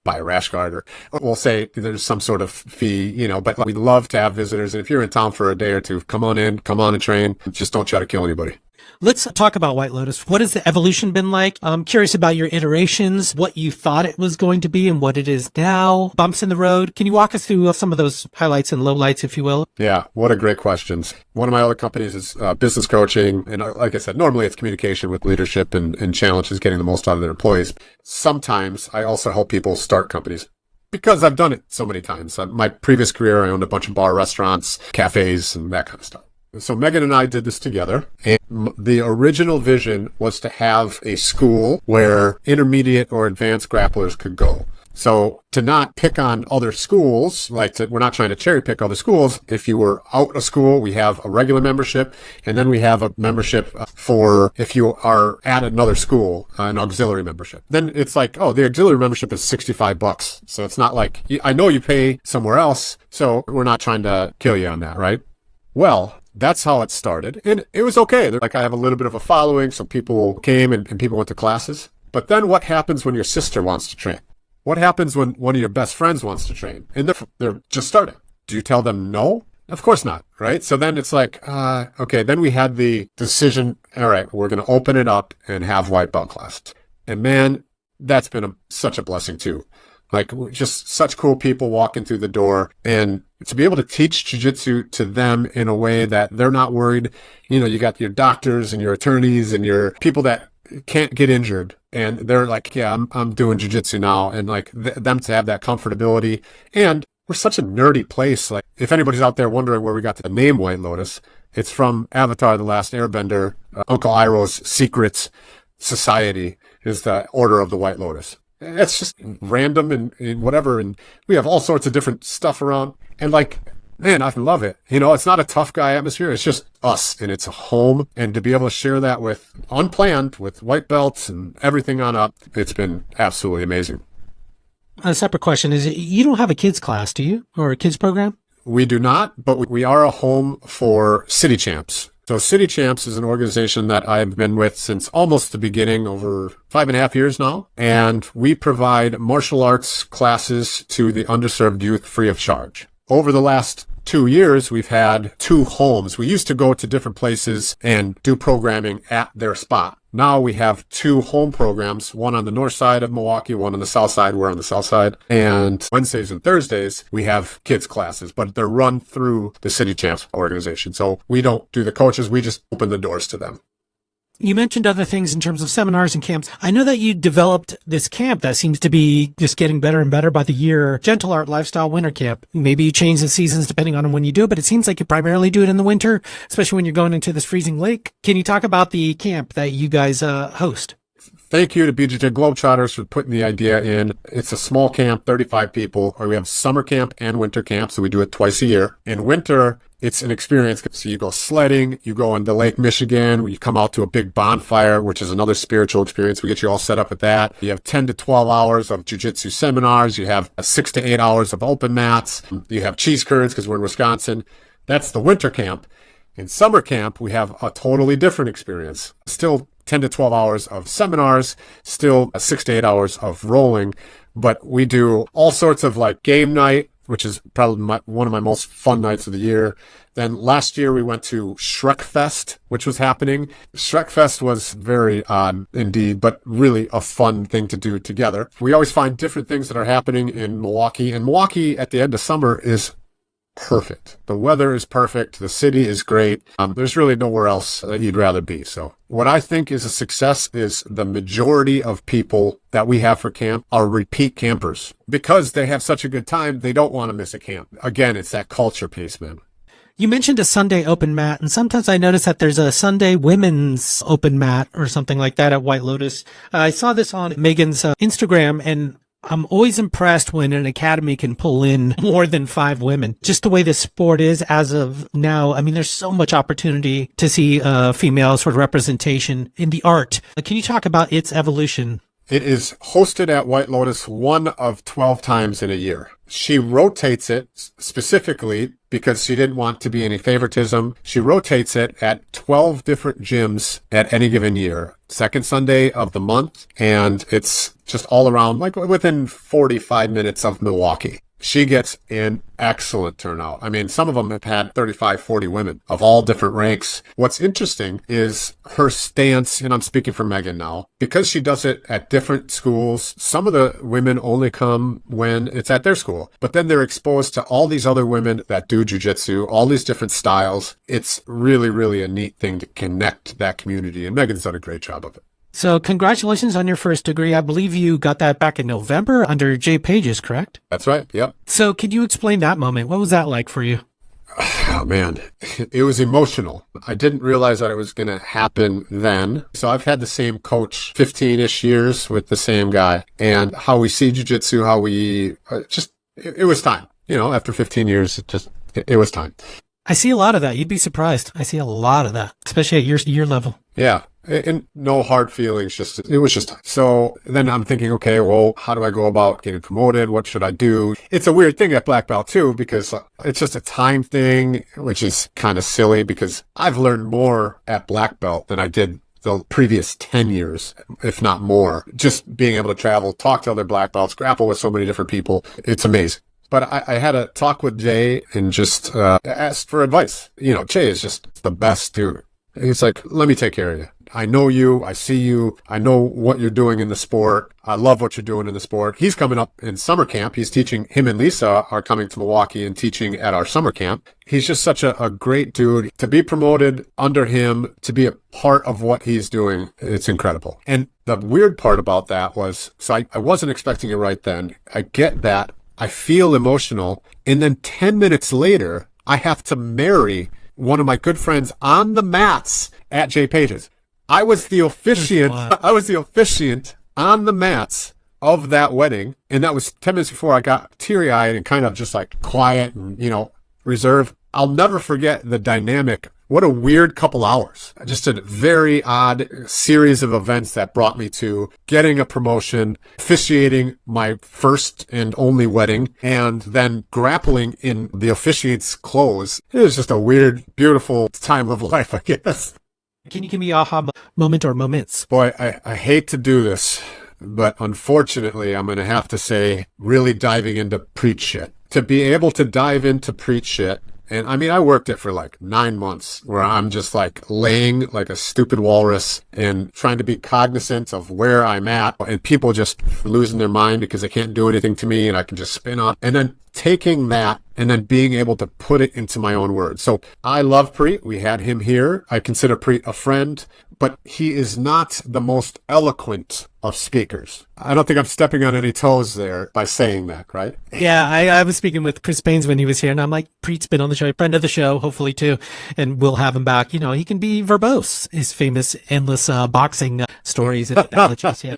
buy a rash guard, or we'll say there's some sort of fee, but we love to have visitors. And if you're in town for a day or two, come on in, come on and train. Just don't try to kill anybody. Let's talk about White Lotus. What has the evolution been like? I'm curious about your iterations, what you thought it was going to be and what it is now, bumps in the road. Can you walk us through some of those highlights and lowlights, if you will? Yeah, what a great questions. One of my other companies is business coaching. And like I said, normally it's communication with leadership and challenges getting the most out of their employees. Sometimes I also help people start companies because I've done it so many times. My previous career, I owned a bunch of bar restaurants, cafes, and that kind of stuff. So Megan and I did this together, and the original vision was to have a school where intermediate or advanced grapplers could go. So to not pick on other schools, we're not trying to cherry pick other schools. If you were out of school, we have a regular membership, and then we have a membership for if you are at another school, an auxiliary membership. Then it's like, oh, the auxiliary membership is $65. So it's not like, I know you pay somewhere else, so we're not trying to kill you on that, right? Well, that's how it started. And it was okay. Like I have a little bit of a following. So people came and people went to classes. But then what happens when your sister wants to train? What happens when one of your best friends wants to train? And they're just starting. Do you tell them no? Of course not, right? So then it's like, okay, then we had the decision, all right, we're going to open it up and have white belt classes. And man, that's been such a blessing too. Like just such cool people walking through the door, and to be able to teach jiu-jitsu to them in a way that they're not worried. You know, you got your doctors and your attorneys and your people that can't get injured, and they're like, yeah, I'm doing jiu-jitsu now. And like them to have that comfortability. And we're such a nerdy place. Like if anybody's out there wondering where we got the name White Lotus, it's from Avatar: The Last Airbender. Uncle Iroh's secret society is the Order of the White Lotus. It's just random and whatever. And we have all sorts of different stuff around. And like, man, I love it. You know, it's not a tough guy atmosphere. It's just us, and it's a home. And to be able to share that with unplanned, with white belts and everything on up, it's been absolutely amazing. A separate question is, you don't have a kids class, do you? Or a kids program? We do not, but we are a home for City Champs. So City Champs is an organization that I've been with since almost the beginning, over 5.5 years now. And we provide martial arts classes to the underserved youth free of charge. Over the last 2 years, we've had 2 homes. We used to go to different places and do programming at their spot. Now we have 2 home programs, one on the north side of Milwaukee, one on the south side. We're on the south side. And Wednesdays and Thursdays, we have kids classes, but they're run through the City Champs organization. So we don't do the coaches. We just open the doors to them. You mentioned other things in terms of seminars and camps. I know that you developed this camp that seems to be just getting better and better by the year. Gentle Art Lifestyle Winter Camp. Maybe you change the seasons depending on when you do it, but it seems like you primarily do it in the winter, especially when you're going into this freezing lake. Can you talk about the camp that you guys host? Thank you to BJJ Globetrotters for putting the idea in. It's a small camp, 35 people. We have summer camp and winter camp, so we do it twice a year. In winter, it's an experience. So you go sledding, you go into Lake Michigan, you come out to a big bonfire, which is another spiritual experience. We get you all set up with that. You have 10 to 12 hours of jiu-jitsu seminars. You have 6 to 8 hours of open mats. You have cheese curds because we're in Wisconsin. That's the winter camp. In summer camp, we have a totally different experience. Still 10 to 12 hours of seminars, still 6 to 8 hours of rolling, but we do all sorts of like game night, which is probably one of my most fun nights of the year. Then last year we went to Shrek Fest, which was happening. Shrek Fest was very odd indeed, but really a fun thing to do together. We always find different things that are happening in Milwaukee, and Milwaukee at the end of summer is perfect. The weather is perfect. The city is great. There's really nowhere else that you'd rather be. So what I think is a success is the majority of people that we have for camp are repeat campers because they have such a good time. They don't want to miss a camp. Again, it's that culture piece, man. You mentioned a Sunday open mat, and sometimes I notice that there's a Sunday women's open mat or something like that at White Lotus. I saw this on Megan's Instagram, and I'm always impressed when an academy can pull in more than 5 women. Just the way this sport is as of now. I mean, there's so much opportunity to see female sort of representation in the art. Can you talk about its evolution? It is hosted at White Lotus 1 of 12 times in a year. She rotates it specifically because she didn't want to be any favoritism. She rotates it at 12 different gyms at any given year. Second Sunday of the month. And it's just all around, like within 45 minutes of Milwaukee. she gets an excellent turnout. I mean, some of them have had 35, 40 women of all different ranks. What's interesting is her stance, and I'm speaking for Megan now, because she does it at different schools. Some of the women only come when it's at their school, but then they're exposed to all these other women that do jiu-jitsu, all these different styles. It's really, really a neat thing to connect that community, and Megan's done a great job of it. So congratulations on your first degree. I believe you got that back in November under Jay Pages, correct? That's right. Yep. So could you explain that moment? What was that like for you? Oh, man, it was emotional. I didn't realize that it was going to happen then. So I've had the same coach 15-ish years with the same guy, and how we see jiu-jitsu, how we it was time. You know, after 15 years, it was time. I see a lot of that. You'd be surprised. I see a lot of that, especially at your level. Yeah. And no hard feelings, it was just time. So then I'm thinking, okay, well, how do I go about getting promoted? What should I do? It's a weird thing at black belt too, because it's just a time thing, which is kind of silly because I've learned more at black belt than I did the previous 10 years, if not more. Just being able to travel, talk to other black belts, grapple with so many different people. It's amazing. But I had a talk with Jay and just asked for advice. You know, Jay is just the best dude. He's like, let me take care of you. I know you. I see you. I know what you're doing in the sport. I love what you're doing in the sport. He's coming up in summer camp. He's teaching. Him and Lisa are coming to Milwaukee and teaching at our summer camp. He's just such a great dude. To be promoted under him, to be a part of what he's doing, it's incredible. And the weird part about that was, so I wasn't expecting it right then. I get that. I feel emotional. And then 10 minutes later, I have to marry one of my good friends on the mats at Jay Pages. I was the officiant. I was the officiant on the mats of that wedding. And that was 10 minutes before I got teary-eyed and kind of just like quiet and, you know, reserved. I'll never forget the dynamic. What a weird couple hours. Just a very odd series of events that brought me to getting a promotion, officiating my first and only wedding, and then grappling in the officiant's clothes. It was just a weird, beautiful time of life, I guess. Can you give me a aha moment or moments? Boy, I hate to do this, but unfortunately, I'm going to have to say really diving into preach shit. To be able to dive into preach shit. And I mean, I worked it for like 9 months where I'm just like laying like a stupid walrus and trying to be cognizant of where I'm at, and people just losing their mind because they can't do anything to me and I can just spin off. And then taking that and then being able to put it into my own words. So I love Preet. We had him here. I consider Preet a friend, but he is not the most eloquent of speakers. I don't think I'm stepping on any toes there by saying that, right? Yeah, I was speaking with Chris Baines when he was here, and I'm like, Preet's been on the show, a friend of the show, hopefully too, and we'll have him back. You know, he can be verbose, his famous endless boxing stories and analogies. Yeah.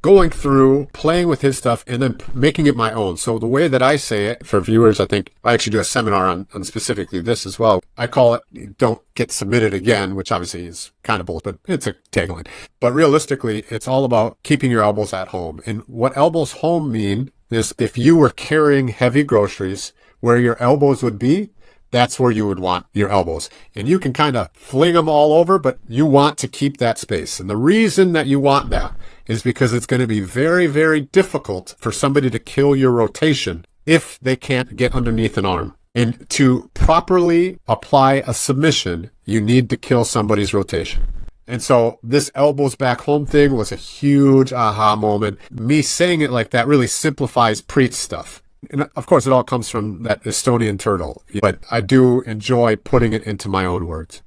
Going through, playing with his stuff, and then making it my own. So the way that I say it, for viewers, I think I actually do a seminar on specifically this as well. I call it, don't get submitted again, which obviously is kind of bullshit, but it's a tagline. But realistically, it's all about keeping your elbows at home. And what elbows home mean is if you were carrying heavy groceries, where your elbows would be, that's where you would want your elbows. And you can kind of fling them all over, but you want to keep that space. And the reason that you want that is because it's going to be very, very difficult for somebody to kill your rotation if they can't get underneath an arm. And to properly apply a submission, you need to kill somebody's rotation. And so this elbows back home thing was a huge aha moment. Me saying it like that really simplifies preach stuff. And of course, it all comes from that Estonian turtle, but I do enjoy putting it into my own words.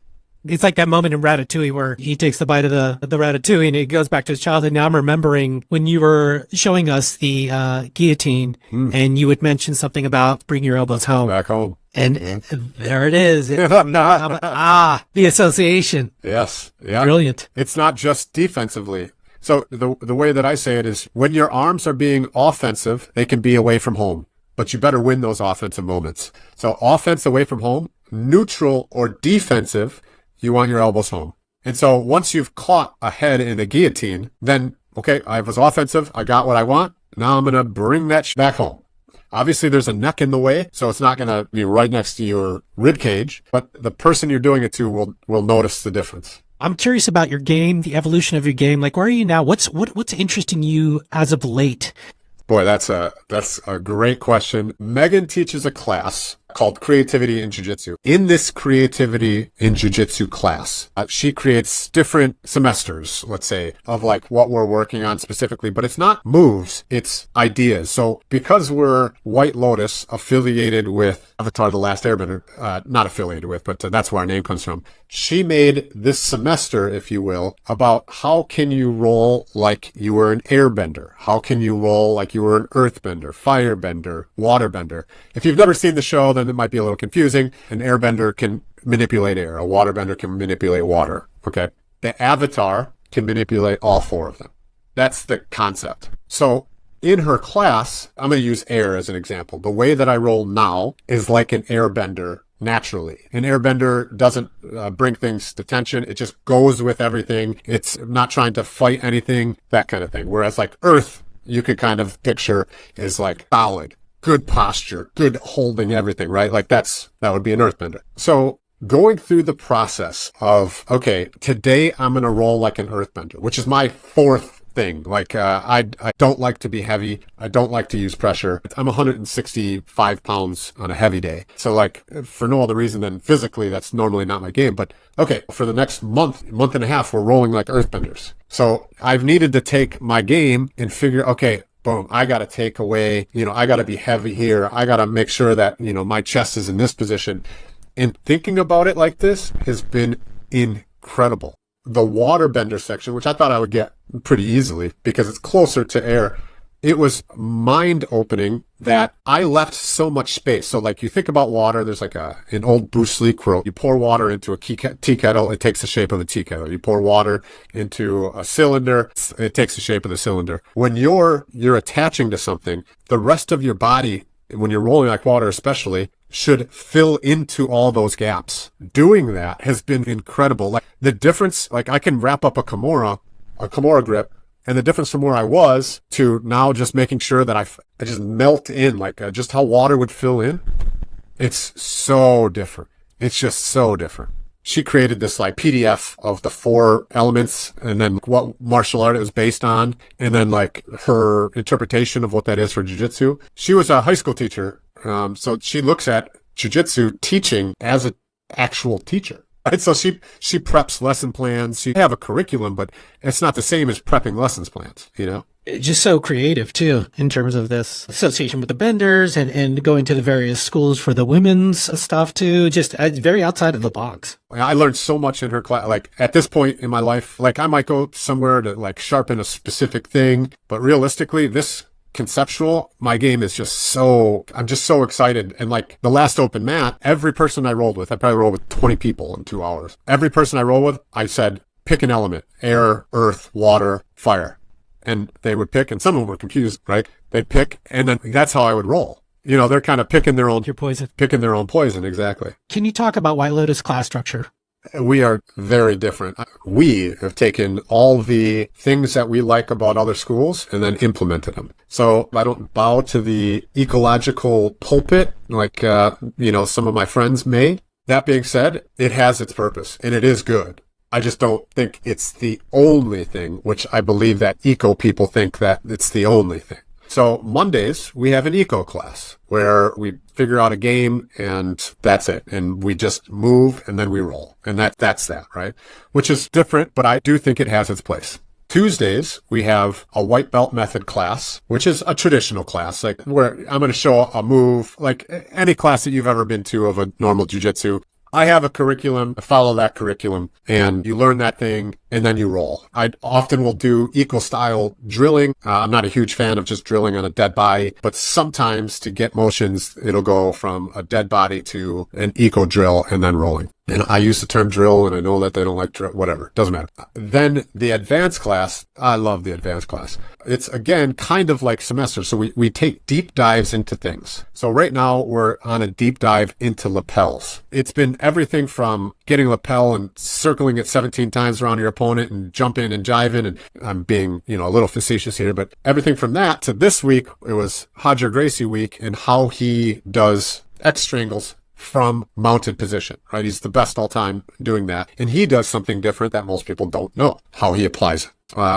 It's like that moment in Ratatouille where he takes the bite of the ratatouille and it goes back to his childhood. Now I'm remembering when you were showing us the guillotine and you would mention something about bring your elbows home. Back home. And there it is. The association. Yes. Yeah. Brilliant. It's not just defensively. So the way that I say it is when your arms are being offensive, they can be away from home, but you better win those offensive moments. So offense away from home, neutral or defensive, you want your elbows home. And so once you've caught a head in a guillotine, then, okay, I was offensive. I got what I want. Now I'm going to bring that back home. Obviously, there's a neck in the way, so it's not going to be right next to your rib cage, but the person you're doing it to will notice the difference. I'm curious about your game, the evolution of your game. Like, where are you now? What's interesting you as of late? Boy, that's a great question. Megan teaches a class called Creativity in Jiu Jitsu. In this Creativity in Jiu Jitsu class, she creates different semesters, let's say, of like what we're working on specifically, but it's not moves, it's ideas. So because we're White Lotus affiliated with Avatar: The Last Airbender, not affiliated with, but that's where our name comes from. She made this semester, if you will, about how can you roll like you were an airbender? How can you roll like you were an earthbender, firebender, waterbender? If you've never seen the show, then it might be a little confusing. An airbender can manipulate air. A waterbender can manipulate water. Okay. The avatar can manipulate all four of them. That's the concept. So in her class, I'm going to use air as an example. The way that I roll now is like an airbender naturally. An airbender doesn't bring things to tension. It just goes with everything. It's not trying to fight anything, that kind of thing. Whereas like earth, you could kind of picture is like solid, good posture, good holding everything, right? Like that would be an earthbender. So going through the process of, okay, today I'm going to roll like an earthbender, which is my fourth thing. Like, I don't like to be heavy. I don't like to use pressure. I'm 165 pounds on a heavy day. So like, for no other reason than physically, that's normally not my game. But okay, for the next month and a half, we're rolling like earthbenders. So I've needed to take my game and figure, okay, boom, I got to take away, I got to be heavy here. I got to make sure that, my chest is in this position. And thinking about it like this has been incredible. The waterbender section, which I thought I would get pretty easily because it's closer to air, it was mind-opening that I left so much space. So like you think about water, there's like an old Bruce Lee quote. You pour water into a tea kettle, it takes the shape of a tea kettle. You pour water into a cylinder, it takes the shape of the cylinder. When you're attaching to something, the rest of your body, when you're rolling like water especially, should fill into all those gaps. Doing that has been incredible. Like the difference, like I can wrap up a Kimura grip, and the difference from where I was to now just making sure that I just melt in, like just how water would fill in. It's so different. It's just so different. She created this like PDF of the 4 elements and then what martial art it was based on, and then like her interpretation of what that is for jiu-jitsu. She was a high school teacher. So she looks at jiu-jitsu teaching as an actual teacher. Right? So she preps lesson plans. She have a curriculum, but it's not the same as prepping lessons plans, Just so creative too, in terms of this association with the benders and going to the various schools for the women's stuff too. Just very outside of the box. I learned so much in her class. Like at this point in my life, like I might go somewhere to like sharpen a specific thing, but realistically, this conceptual, my game is I'm just so excited. And like the last open mat, every person I rolled with, I probably rolled with 20 people in 2 hours. Every person I rolled with, I said, pick an element: air, earth, water, fire. And they would pick, and some of them were confused, right? They'd pick, and then that's how I would roll. They're kind of picking their own poison. Picking their own poison, exactly. Can you talk about White Lotus class structure? We are very different. We have taken all the things that we like about other schools and then implemented them. So I don't bow to the ecological pulpit like, some of my friends may. That being said, it has its purpose and it is good. I just don't think it's the only thing, which I believe that eco people think that it's the only thing. So Mondays, we have an eco class where we figure out a game and that's it. And we just move and then we roll. And that's that, right? Which is different, but I do think it has its place. Tuesdays, we have a white belt method class, which is a traditional class, like where I'm going to show a move, like any class that you've ever been to of a normal jiu-jitsu. I have a curriculum, I follow that curriculum, and you learn that thing, and then you roll. I often will do eco-style drilling. I'm not a huge fan of just drilling on a dead body, but sometimes to get motions, it'll go from a dead body to an eco drill and then rolling. And I use the term drill, and I know that they don't like drill, whatever, doesn't matter. Then the advanced class, I love the advanced class. It's again, kind of like semester. So we take deep dives into things. So right now we're on a deep dive into lapels. It's been everything from getting lapel and circling it 17 times around your opponent and jumping and jiving. And I'm being, a little facetious here, but everything from that to this week, it was Hodger Gracie week and how he does X strangles from mounted position, right? He's the best all time doing that. And he does something different that most people don't know how he applies it.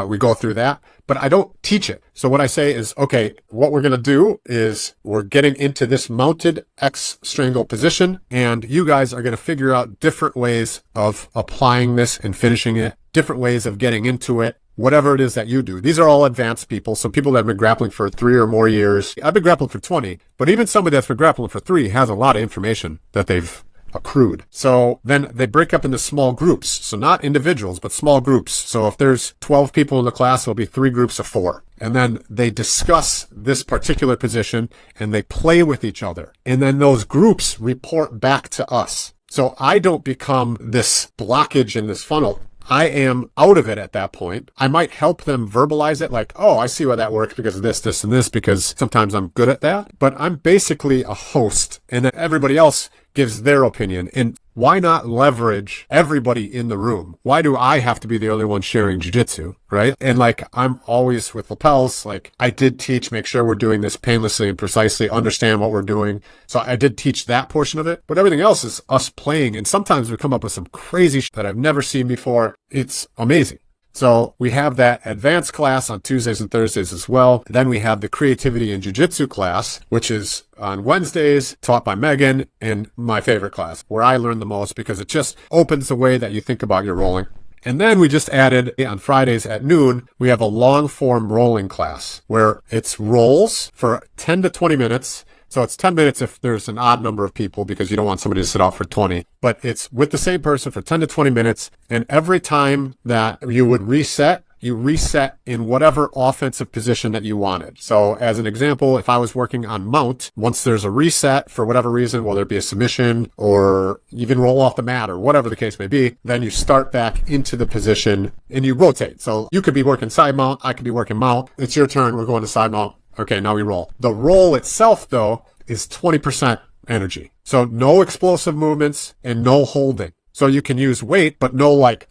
We go through that, but I don't teach it. So what I say is, okay, what we're going to do is we're getting into this mounted X strangle position, and you guys are going to figure out different ways of applying this and finishing it, different ways of getting into it, whatever it is that you do. These are all advanced people. So people that have been grappling for 3 or more years. I've been grappling for 20, but even somebody that's been grappling for 3 has a lot of information that they've accrued. So then they break up into small groups. So not individuals, but small groups. So if there's 12 people in the class, there'll be 3 groups of 4. And then they discuss this particular position and they play with each other. And then those groups report back to us. So I don't become this blockage in this funnel. I am out of it at that point. I might help them verbalize it like, oh, I see why that works because of this, this, and this, because sometimes I'm good at that. But I'm basically a host, and then everybody else gives their opinion. And why not leverage everybody in the room? Why do I have to be the only one sharing jiu-jitsu, right? And like, I'm always with lapels. Like, I did teach, make sure we're doing this painlessly and precisely, understand what we're doing. So I did teach that portion of it, but everything else is us playing. And sometimes we come up with some crazy shit that I've never seen before. It's amazing. So we have that advanced class on Tuesdays and Thursdays as well. Then we have the creativity and jiu-jitsu class, which is on Wednesdays, taught by Megan, and my favorite class, where I learn the most because it just opens the way that you think about your rolling. And then we just added on Fridays at noon, we have a long form rolling class where it's rolls for 10 to 20 minutes. So it's 10 minutes if there's an odd number of people because you don't want somebody to sit out for 20. But it's with the same person for 10 to 20 minutes. And every time that you would reset, you reset in whatever offensive position that you wanted. So as an example, if I was working on mount, once there's a reset for whatever reason, whether it be a submission or even roll off the mat or whatever the case may be, then you start back into the position and you rotate. So you could be working side mount. I could be working mount. It's your turn. We're going to side mount. Okay, now we roll. The roll itself, though, is 20% energy. So no explosive movements and no holding. So you can use weight, but no like,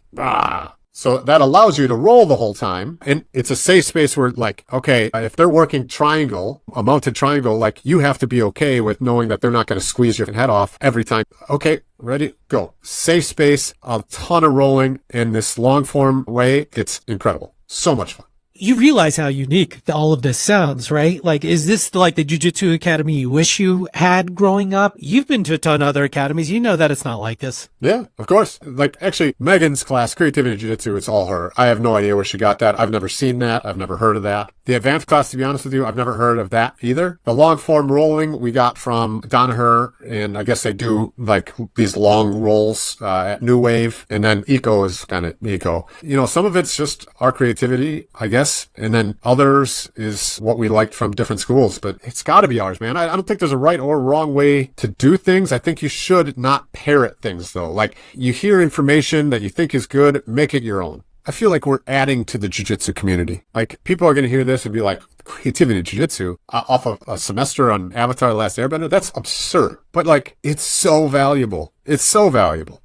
So that allows you to roll the whole time. And it's a safe space where like, okay, if they're working triangle, a mounted triangle, like you have to be okay with knowing that they're not going to squeeze your head off every time. Okay, ready, go. Safe space, a ton of rolling in this long form way. It's incredible. So much fun. You realize how unique all of this sounds, right? Like, is this like the Jiu-Jitsu academy you wish you had growing up? You've been to a ton of other academies. You know that it's not like this. Yeah, of course. Like, actually, Megan's class, Creativity Jiu-Jitsu, it's all her. I have no idea where she got that. I've never seen that. I've never heard of that. The advanced class, to be honest with you, I've never heard of that either. The long form rolling we got from Danaher, and I guess they do like these long rolls at New Wave, and then Eco is kind of Eco. You know, some of it's just our creativity, I guess. And then others is what we liked from different schools, but it's got to be ours, man. I don't think there's a right or wrong way to do things. I think you should not parrot things, though. Like, you hear information that you think is good, make it your own. I feel like we're adding to the jiu-jitsu community. Like, people are going to hear this and be like, creativity jiu-jitsu off of a semester on Avatar: The Last Airbender? That's absurd. But like, it's so valuable. It's so valuable.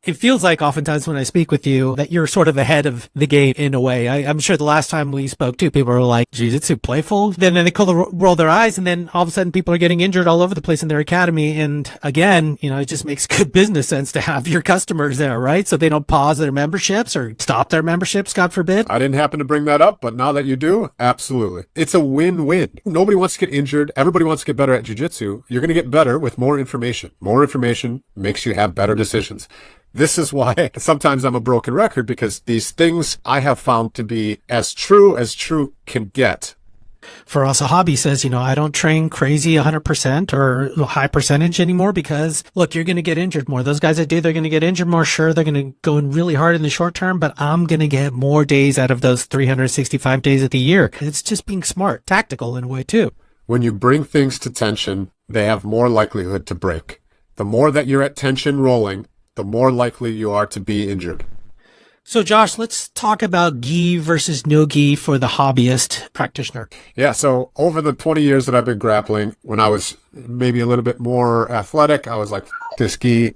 It feels like oftentimes when I speak with you that you're sort of ahead of the game in a way. I'm sure the last time we spoke too, people were like, Jiu-Jitsu playful? Then they roll their eyes, and then all of a sudden people are getting injured all over the place in their academy. And again, you know, it just makes good business sense to have your customers there, right? So they don't pause their memberships or stop their memberships, God forbid. I didn't happen to bring that up, but now that you do, absolutely. It's a win-win. Nobody wants to get injured. Everybody wants to get better at jiu-jitsu. You're going to get better with more information. More information makes you have better decisions. This is why sometimes I'm a broken record, because these things I have found to be as true can get. For us, a hobby says, you know, I don't train crazy 100% or high percentage anymore because, look, you're going to get injured more. Those guys that do, they're going to get injured more. Sure, they're going to go in really hard in the short term, but I'm going to get more days out of those 365 days of the year. It's just being smart, tactical in a way too. When you bring things to tension, they have more likelihood to break. The more that you're at tension rolling, the more likely you are to be injured. So Josh, let's talk about gi versus no gi for the hobbyist practitioner. Yeah, so over the 20 years that I've been grappling, when I was maybe a little bit more athletic, I was like, this gi.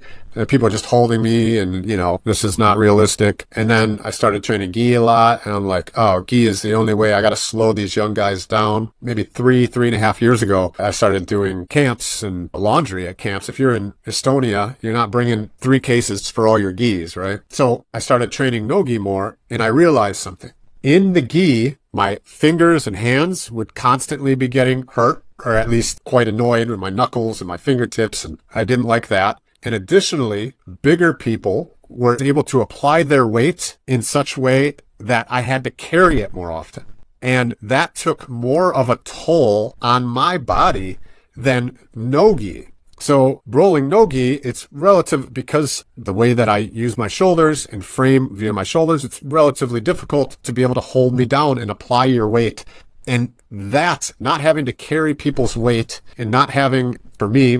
People are just holding me and, this is not realistic. And then I started training gi a lot and I'm like, oh, gi is the only way. I got to slow these young guys down. Maybe 3.5 years ago, I started doing camps and laundry at camps. If you're in Estonia, you're not bringing 3 cases for all your gis, right? So I started training no gi more and I realized something. In the gi, my fingers and hands would constantly be getting hurt, or at least quite annoyed with my knuckles and my fingertips, and I didn't like that. And additionally, bigger people were able to apply their weight in such a way that I had to carry it more often. And that took more of a toll on my body than no-gi. So rolling no-gi, it's relative because the way that I use my shoulders and frame via my shoulders, it's relatively difficult to be able to hold me down and apply your weight. And that, not having to carry people's weight and not having, for me,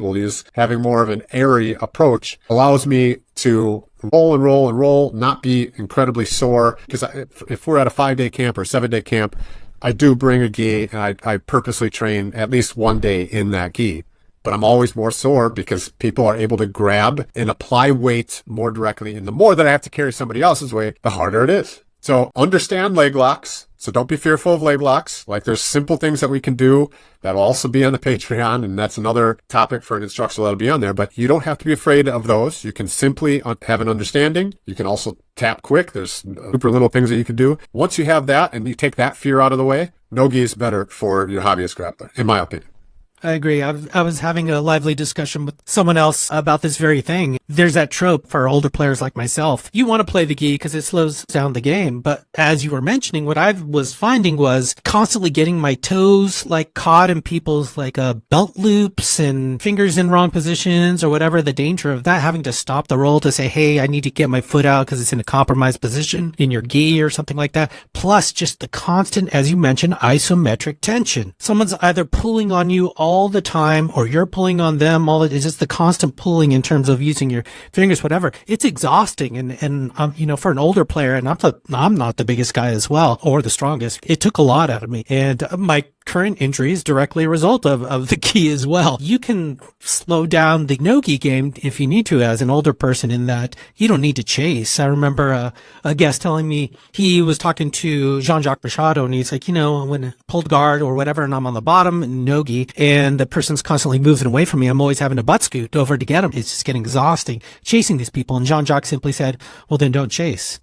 having more of an airy approach, allows me to roll and roll and roll, not be incredibly sore. Because if we're at a 5-day camp or 7-day camp, I do bring a gi and I purposely train at least one day in that gi. But I'm always more sore because people are able to grab and apply weight more directly. And the more that I have to carry somebody else's weight, the harder it is. So understand leg locks. So don't be fearful of leg locks. Like there's simple things that we can do that'll also be on the Patreon. And that's another topic for an instructional that'll be on there. But you don't have to be afraid of those. You can simply have an understanding. You can also tap quick. There's super little things that you can do. Once you have that and you take that fear out of the way, no-gi is better for your hobbyist grappler, in my opinion. I agree. I was having a lively discussion with someone else about this very thing. There's that trope for older players like myself. You want to play the gi because it slows down the game. But as you were mentioning, what I was finding was constantly getting my toes like caught in people's like belt loops and fingers in wrong positions or whatever. The danger of that, having to stop the roll to say, hey, I need to get my foot out because it's in a compromised position in your gi or something like that. Plus just the constant, as you mentioned, isometric tension. Someone's either pulling on you all the time or you're pulling on them. It's just the constant pulling in terms of using your fingers, whatever. It's exhausting. And for an older player, and I'm not the biggest guy as well or the strongest, it took a lot out of me. And my current injury is directly a result of the gi as well. You can slow down the no-gi game if you need to as an older person in that you don't need to chase. I remember a guest telling me he was talking to Jean-Jacques Machado and he's like, when I pulled guard or whatever and I'm on the bottom in no-gi and the person's constantly moving away from me, I'm always having to butt scoot over to get him. It's just getting exhausting chasing these people. And Jean-Jacques simply said, well, then don't chase.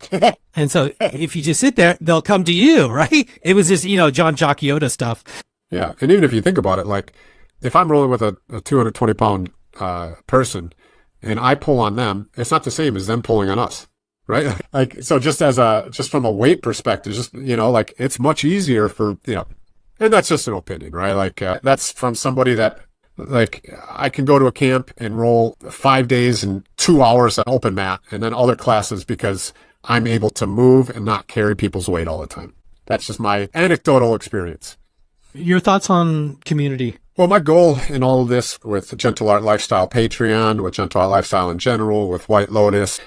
And so if you just sit there, they'll come to you, right? It was just, Jean-Jacques Yoda stuff. Yeah. And even if you think about it, like if I'm rolling with a 220 pound person and I pull on them, it's not the same as them pulling on us. Right. Like, so just from a weight perspective, like it's much easier for, and that's just an opinion, right? Like, that's from somebody that like I can go to a camp and roll 5 days and 2 hours on open mat and then other classes because I'm able to move and not carry people's weight all the time. That's just my anecdotal experience. Your thoughts on community? Well, my goal in all of this with Gentle Art Lifestyle Patreon, with Gentle Art Lifestyle in general, with White Lotus,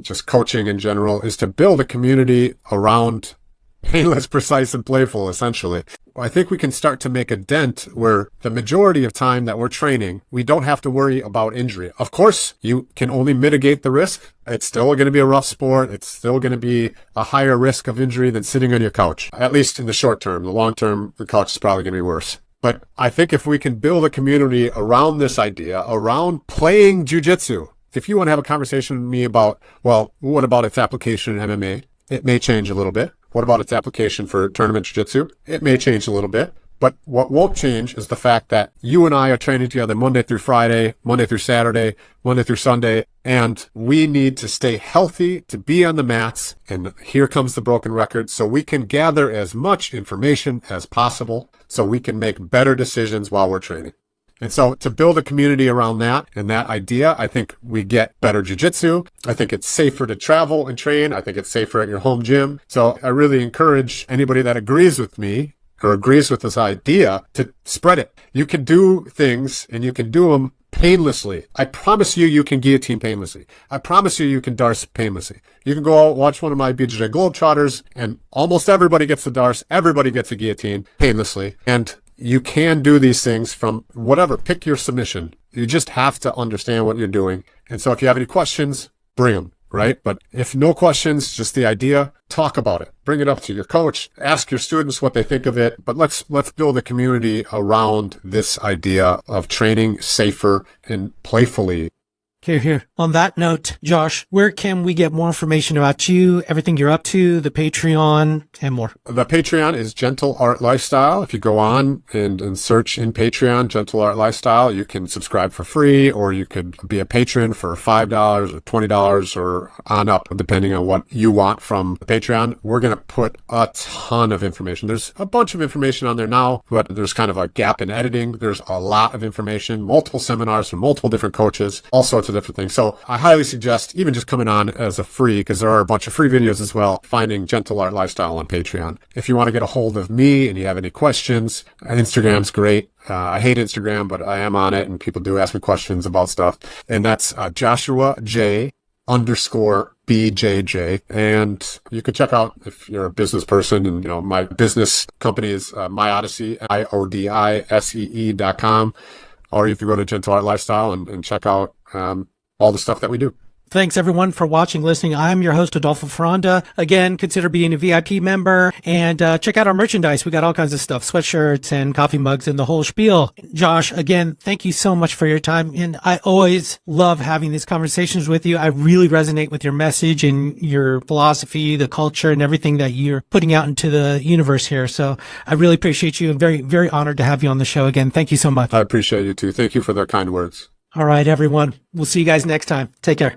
just coaching in general, is to build a community around painless, precise, and playful, essentially. I think we can start to make a dent where the majority of time that we're training, we don't have to worry about injury. Of course, you can only mitigate the risk. It's still going to be a rough sport. It's still going to be a higher risk of injury than sitting on your couch, at least in the short term. The long term, the couch is probably going to be worse. But I think if we can build a community around this idea, around playing jiu-jitsu, if you want to have a conversation with me about, well, what about its application in MMA? It may change a little bit. What about its application for tournament jiu-jitsu? It may change a little bit. But what won't change is the fact that you and I are training together Monday through Friday, Monday through Saturday, Monday through Sunday, and we need to stay healthy to be on the mats. And here comes the broken record. So we can gather as much information as possible so we can make better decisions while we're training. And so to build a community around that and that idea, I think we get better jiu-jitsu. I think it's safer to travel and train. I think it's safer at your home gym. So I really encourage anybody that agrees with me or agrees with this idea to spread it. You can do things and you can do them painlessly. I promise you can guillotine painlessly. I promise you can darce painlessly. You can go out, watch one of my BJJ Globetrotters, and almost everybody gets the darce. Everybody gets a guillotine painlessly. And you can do these things from whatever, pick your submission. You just have to understand what you're doing. And so if you have any questions, bring them, right? But if no questions, just the idea, talk about it. Bring it up to your coach. Ask your students what they think of it. But let's build a community around this idea of training safer and playfully. Here. On that note, Josh, where can we get more information about you, everything you're up to, the Patreon, and more? The Patreon is Gentle Art Lifestyle. If you go on and search in Patreon, Gentle Art Lifestyle, you can subscribe for free, or you could be a patron for $5 or $20 or on up, depending on what you want from the Patreon. We're going to put a ton of information. There's a bunch of information on there now, but there's kind of a gap in editing. There's a lot of information, multiple seminars from multiple different coaches, all sorts of different things. So I highly suggest even just coming on as a free, because there are a bunch of free videos as well, finding Gentle Art Lifestyle on Patreon. If you want to get a hold of me and you have any questions, Instagram's great. I hate Instagram, but I am on it, and people do ask me questions about stuff. And that's Joshua J _BJJ. And you can check out, if you're a business person, and my business company is MyOdisee, MyOdisee.com. Or if you go to Gentle Art Lifestyle and check out all the stuff that we do. Thanks everyone for watching, listening. I'm your host, Adolfo Ferranda. Again, consider being a VIP member and check out our merchandise. We got all kinds of stuff, sweatshirts and coffee mugs and the whole spiel. Josh, again, thank you so much for your time. And I always love having these conversations with you. I really resonate with your message and your philosophy, the culture, and everything that you're putting out into the universe here. So I really appreciate you. I'm very, very honored to have you on the show again. Thank you so much. I appreciate you too. Thank you for their kind words. All right, everyone. We'll see you guys next time. Take care.